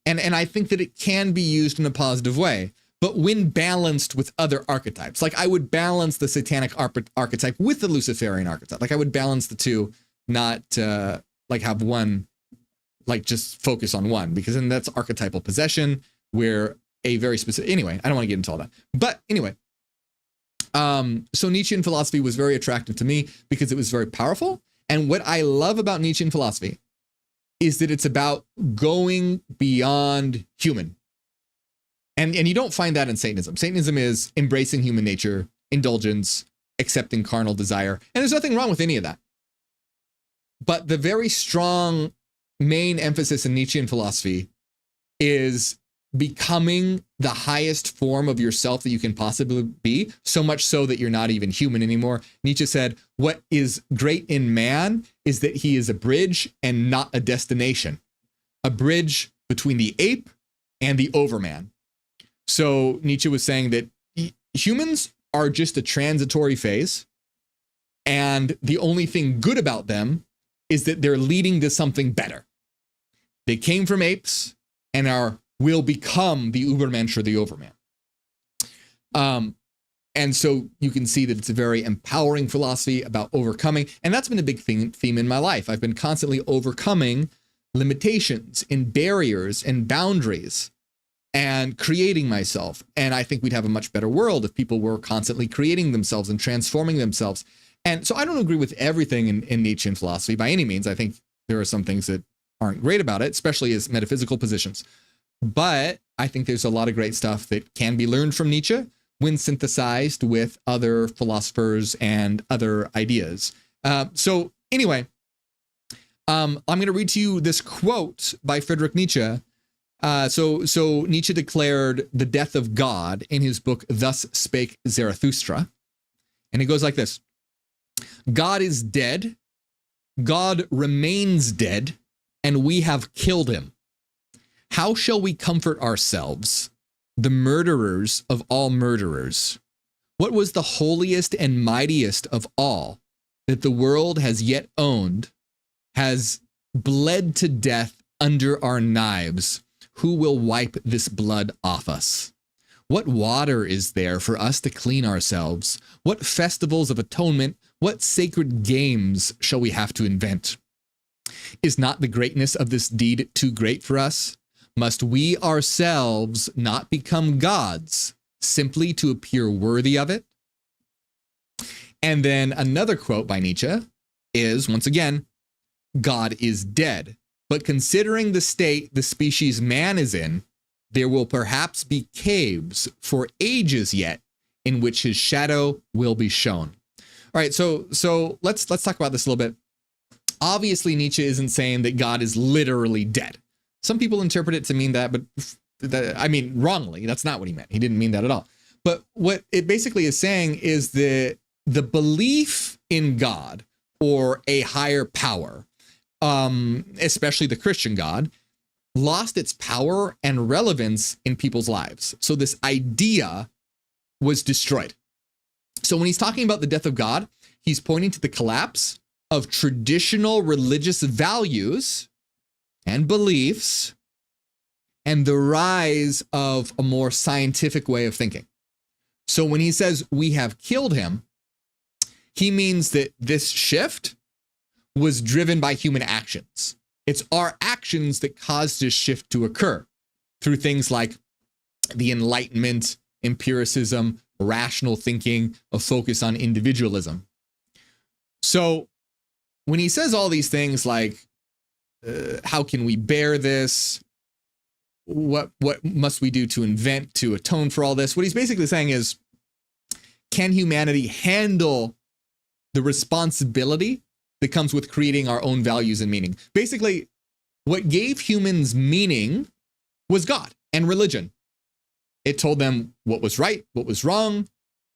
A: I think that it can be used in a positive way, but when balanced with other archetypes, like I would balance the Satanic archetype with the Luciferian archetype. Like I would balance the two, not like have one, like just focus on one, because then that's archetypal possession, where a very specific, anyway, I don't want to get into all that. But anyway, so Nietzschean philosophy was very attractive to me because it was very powerful. And what I love about Nietzschean philosophy is that it's about going beyond human. And you don't find that in Satanism. Satanism is embracing human nature, indulgence, accepting carnal desire. And there's nothing wrong with any of that. But the very strong main emphasis in Nietzschean philosophy is becoming the highest form of yourself that you can possibly be, so much so that you're not even human anymore. Nietzsche said, what is great in man is that he is a bridge and not a destination, a bridge between the ape and the overman. So Nietzsche was saying that humans are just a transitory phase, and the only thing good about them is that they're leading to something better. They came from apes and will become the Ubermensch or the Overman. And so you can see that it's a very empowering philosophy about overcoming. And that's been a big theme in my life. I've been constantly overcoming limitations and barriers and boundaries and creating myself. And I think we'd have a much better world if people were constantly creating themselves and transforming themselves. And so I don't agree with everything in Nietzschean philosophy by any means. I think there are some things that aren't great about it, especially as metaphysical positions. But I think there's a lot of great stuff that can be learned from Nietzsche when synthesized with other philosophers and other ideas. So anyway, I'm going to read to you this quote by Friedrich Nietzsche. So Nietzsche declared the death of God in his book, Thus Spake Zarathustra. And it goes like this. God is dead. God remains dead, and we have killed him. How shall we comfort ourselves, the murderers of all murderers? What was the holiest and mightiest of all that the world has yet owned, has bled to death under our knives? Who will wipe this blood off us? What water is there for us to clean ourselves? What festivals of atonement, what sacred games shall we have to invent? Is not the greatness of this deed too great for us? Must we ourselves not become gods simply to appear worthy of it? And then another quote by Nietzsche is, once again, God is dead. But considering the state the species man is in, there will perhaps be caves for ages yet in which his shadow will be shown. All right, so let's talk about this a little bit. Obviously, Nietzsche isn't saying that God is literally dead. Some people interpret it to mean that, but wrongly. That's not what he meant. He didn't mean that at all. But what it basically is saying is the belief in God or a higher power, especially the Christian God, lost its power and relevance in people's lives. So this idea was destroyed. So when he's talking about the death of God, he's pointing to the collapse of traditional religious values and beliefs and the rise of a more scientific way of thinking. So when he says we have killed him, he means that this shift was driven by human actions. It's our actions that caused this shift to occur through things like the Enlightenment, empiricism, rational thinking, a focus on individualism. So when he says all these things like, how can we bear this? What must we do to invent, to atone for all this? What he's basically saying is, can humanity handle the responsibility that comes with creating our own values and meaning. Basically, what gave humans meaning was God and religion. It told them what was right, what was wrong,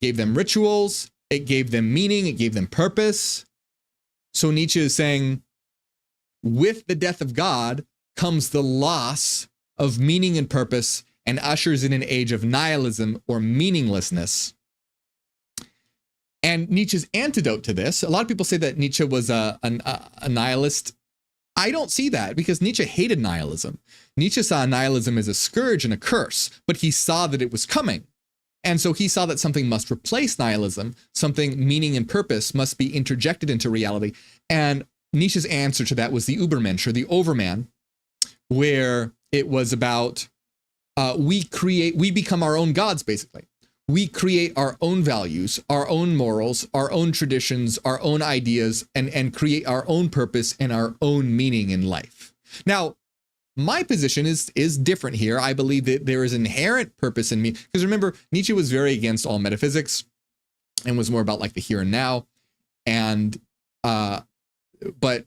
A: gave them rituals, it gave them meaning, it gave them purpose. So Nietzsche is saying, with the death of God comes the loss of meaning and purpose, and ushers in an age of nihilism or meaninglessness. And Nietzsche's antidote to this, a lot of people say that Nietzsche was a nihilist. I don't see that, because Nietzsche hated nihilism. Nietzsche saw nihilism as a scourge and a curse, but he saw that it was coming. And so he saw that something must replace nihilism, something meaning and purpose must be interjected into reality. And Nietzsche's answer to that was the Übermensch, or the Overman, where it was about we become our own gods, basically. We create our own values, our own morals, our own traditions, our own ideas, and create our own purpose and our own meaning in life. Now, my position is different here. I believe that there is inherent purpose in me, because remember, Nietzsche was very against all metaphysics and was more about like the here and now. And but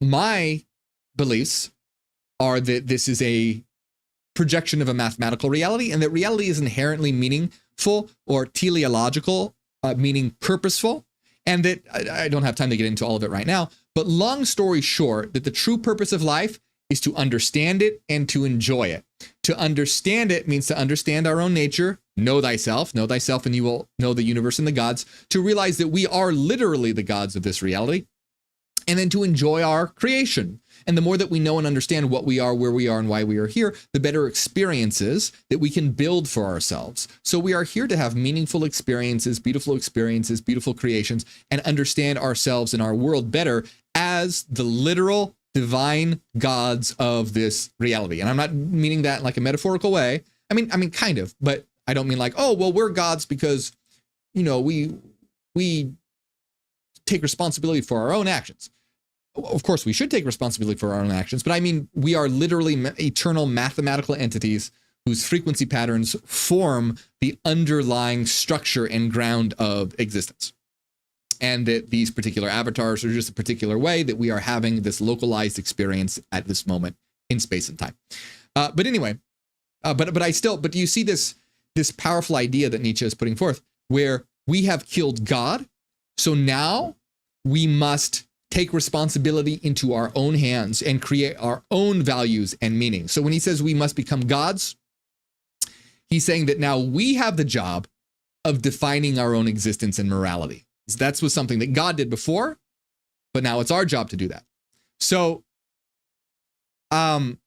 A: my beliefs are that this is a projection of a mathematical reality, and that reality is inherently meaningful, or teleological, meaning purposeful, and that I don't have time to get into all of it right now, but long story short, that the true purpose of life is to understand it and to enjoy it. To understand it means to understand our own nature, know thyself and you will know the universe and the gods, to realize that we are literally the gods of this reality, and then to enjoy our creation. And the more that we know and understand what we are, where we are, and why we are here, the better experiences that we can build for ourselves. So we are here to have meaningful experiences, beautiful creations, and understand ourselves and our world better as the literal divine gods of this reality. And I'm not meaning that in like a metaphorical way. I mean, kind of, but I don't mean like, oh, well, we're gods because, you know, we take responsibility for our own actions. Of course, we should take responsibility for our own actions, but I mean, we are literally eternal mathematical entities whose frequency patterns form the underlying structure and ground of existence. And that these particular avatars are just a particular way that we are having this localized experience at this moment in space and time. But anyway, but do you see this powerful idea that Nietzsche is putting forth, where we have killed God, so now we must take responsibility into our own hands and create our own values and meaning. So when he says we must become gods, he's saying that now we have the job of defining our own existence and morality. So that's was something that God did before, but now it's our job to do that. So, and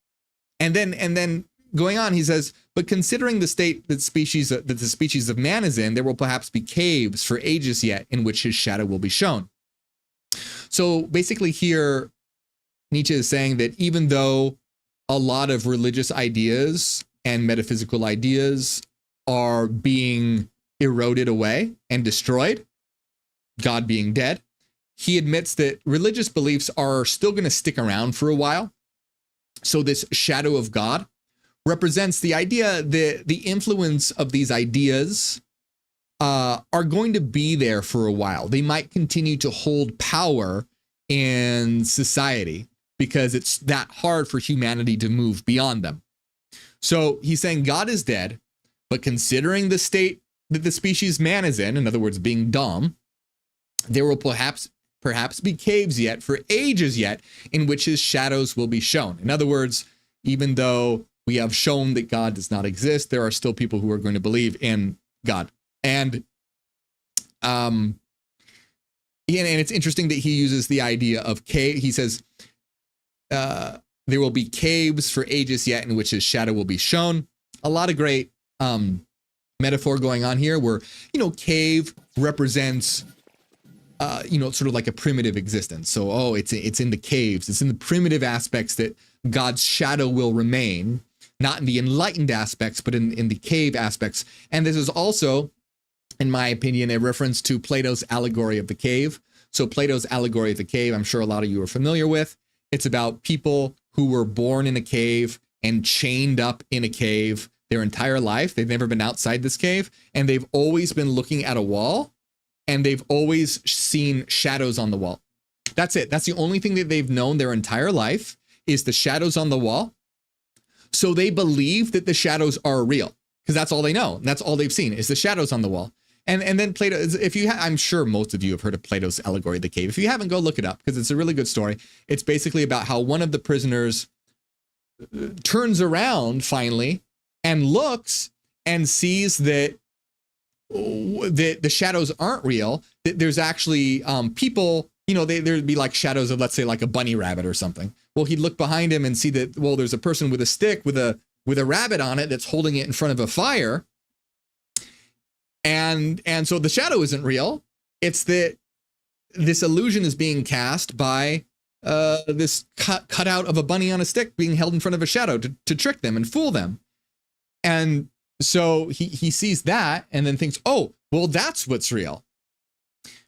A: then going on, he says, but considering the state that the species of man is in, there will perhaps be caves for ages yet in which his shadow will be shown. So basically here, Nietzsche is saying that even though a lot of religious ideas and metaphysical ideas are being eroded away and destroyed, God being dead, he admits that religious beliefs are still going to stick around for a while. So this shadow of God represents the idea that the influence of these ideas are going to be there for a while. They might continue to hold power in society because it's that hard for humanity to move beyond them. So he's saying God is dead, but considering the state that the species man is in other words, being dumb, there will perhaps be caves yet for ages yet in which his shadows will be shown. In other words, even though we have shown that God does not exist, there are still people who are going to believe in God. And it's interesting that he uses the idea of cave. He says there will be caves for ages yet in which his shadow will be shown. A lot of great metaphor going on here, where cave represents sort of like a primitive existence. So it's in the caves, it's in the primitive aspects that God's shadow will remain, not in the enlightened aspects, but in the cave aspects. And this is also, in my opinion, a reference to Plato's allegory of the cave. So Plato's allegory of the cave, I'm sure a lot of you are familiar with. It's about people who were born in a cave and chained up in a cave their entire life. They've never been outside this cave, and they've always been looking at a wall. and they've always seen shadows on the wall. That's it. That's the only thing that they've known their entire life is the shadows on the wall. So they believe that the shadows are real because that's all they know. That's all they've seen is the shadows on the wall. And then Plato, if you, I'm sure most of you have heard of Plato's allegory of the cave. If you haven't, go look it up because it's a really good story. It's basically about how one of the prisoners turns around finally and looks and sees that the shadows aren't real. That there's actually people, you know, there'd be like shadows of, let's say, like a bunny rabbit or something. Well, he'd look behind him and see that, well, there's a person with a stick with a rabbit on it that's holding it in front of a fire. And so the shadow isn't real. It's that this illusion is being cast by this cutout of a bunny on a stick being held in front of a shadow to trick them and fool them. And so he sees that and then thinks, oh, well, that's what's real.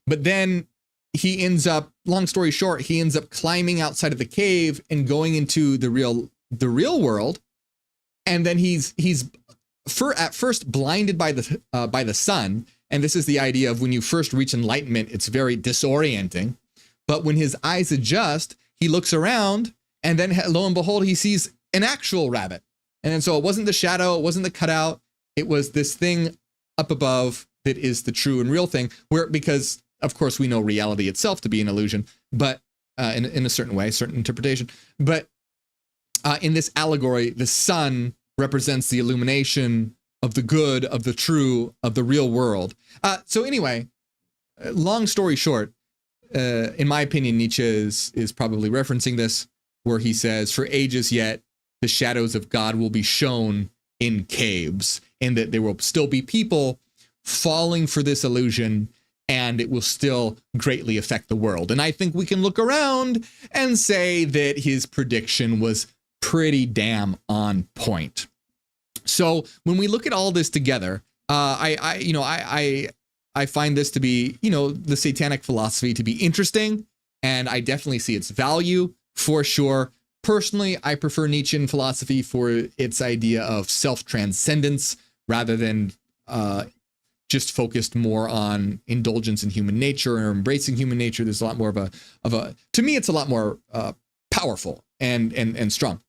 A: But then he ends up, long story short, he ends up climbing outside of the cave and going into the real world. And then he's at first blinded by the sun. And this is the idea of when you first reach enlightenment, it's very disorienting. But when his eyes adjust, he looks around and then lo and behold, he sees an actual rabbit. And then so it wasn't the shadow, it wasn't the cutout, it was this thing up above that is the true and real thing, because of course we know reality itself to be an illusion, but in a certain way, certain interpretation. But in this allegory, the sun represents the illumination of the good, of the true, of the real world. So anyway, long story short, in my opinion, Nietzsche is probably referencing this, where he says, for ages yet, the shadows of God will be shown in caves, and that there will still be people falling for this illusion, and it will still greatly affect the world. And I think we can look around and say that his prediction was pretty damn on point. So when we look at all this together, I find this to be, the Satanic philosophy to be interesting, and I definitely see its value for sure. Personally, I prefer Nietzschean philosophy for its idea of self-transcendence rather than just focused more on indulgence in human nature or embracing human nature. There's a lot more of a to me, it's a lot more powerful and strong.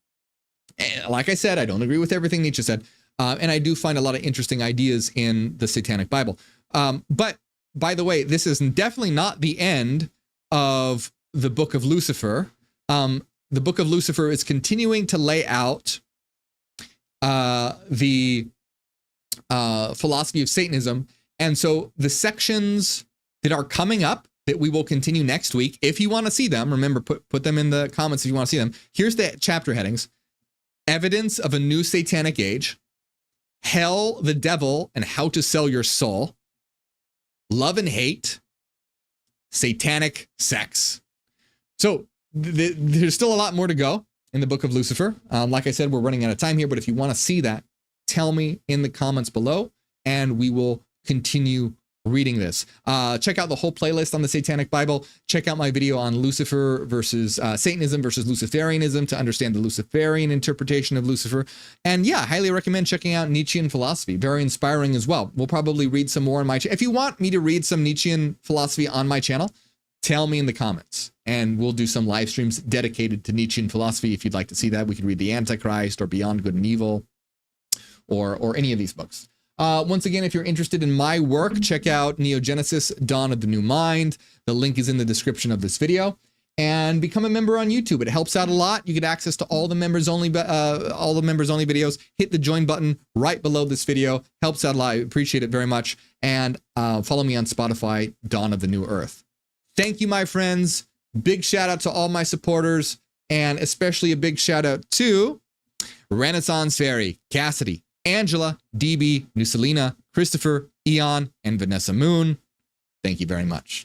A: And like I said, I don't agree with everything Nietzsche said. And I do find a lot of interesting ideas in the Satanic Bible. But by the way, this is definitely not the end of the Book of Lucifer. The Book of Lucifer is continuing to lay out the philosophy of Satanism. And so the sections that are coming up that we will continue next week, if you want to see them, remember, put them in the comments if you want to see them. Here's the chapter headings: Evidence of a New Satanic Age, Hell, the Devil, and How to Sell Your Soul, Love and Hate, Satanic Sex. So there's still a lot more to go in the Book of Lucifer. Like I said, we're running out of time here, but if you want to see that, tell me in the comments below, and we will continue reading this. Check out the whole playlist on the Satanic Bible. Check out my video on Lucifer versus Satanism versus Luciferianism to understand the Luciferian interpretation of Lucifer. And yeah, highly recommend checking out Nietzschean philosophy. Very inspiring as well. We'll probably read some more on my channel. If you want me to read some Nietzschean philosophy on my channel, tell me in the comments, and we'll do some live streams dedicated to Nietzschean philosophy. If you'd like to see that, we could read The Antichrist or Beyond Good and Evil or any of these books. Once again, if you're interested in my work, check out Neogenesis, Dawn of the New Mind. The link is in the description of this video. And become a member on YouTube. It helps out a lot. You get access to all the members only videos. Hit the join button right below this video. Helps out a lot. I appreciate it very much. And follow me on Spotify, Dawn of the New Earth. Thank you, my friends. Big shout out to all my supporters, and especially a big shout out to Renaissance Fairy, Cassidy, Angela, DB, Nusalina, Christopher, Eon, and Vanessa Moon. Thank you very much.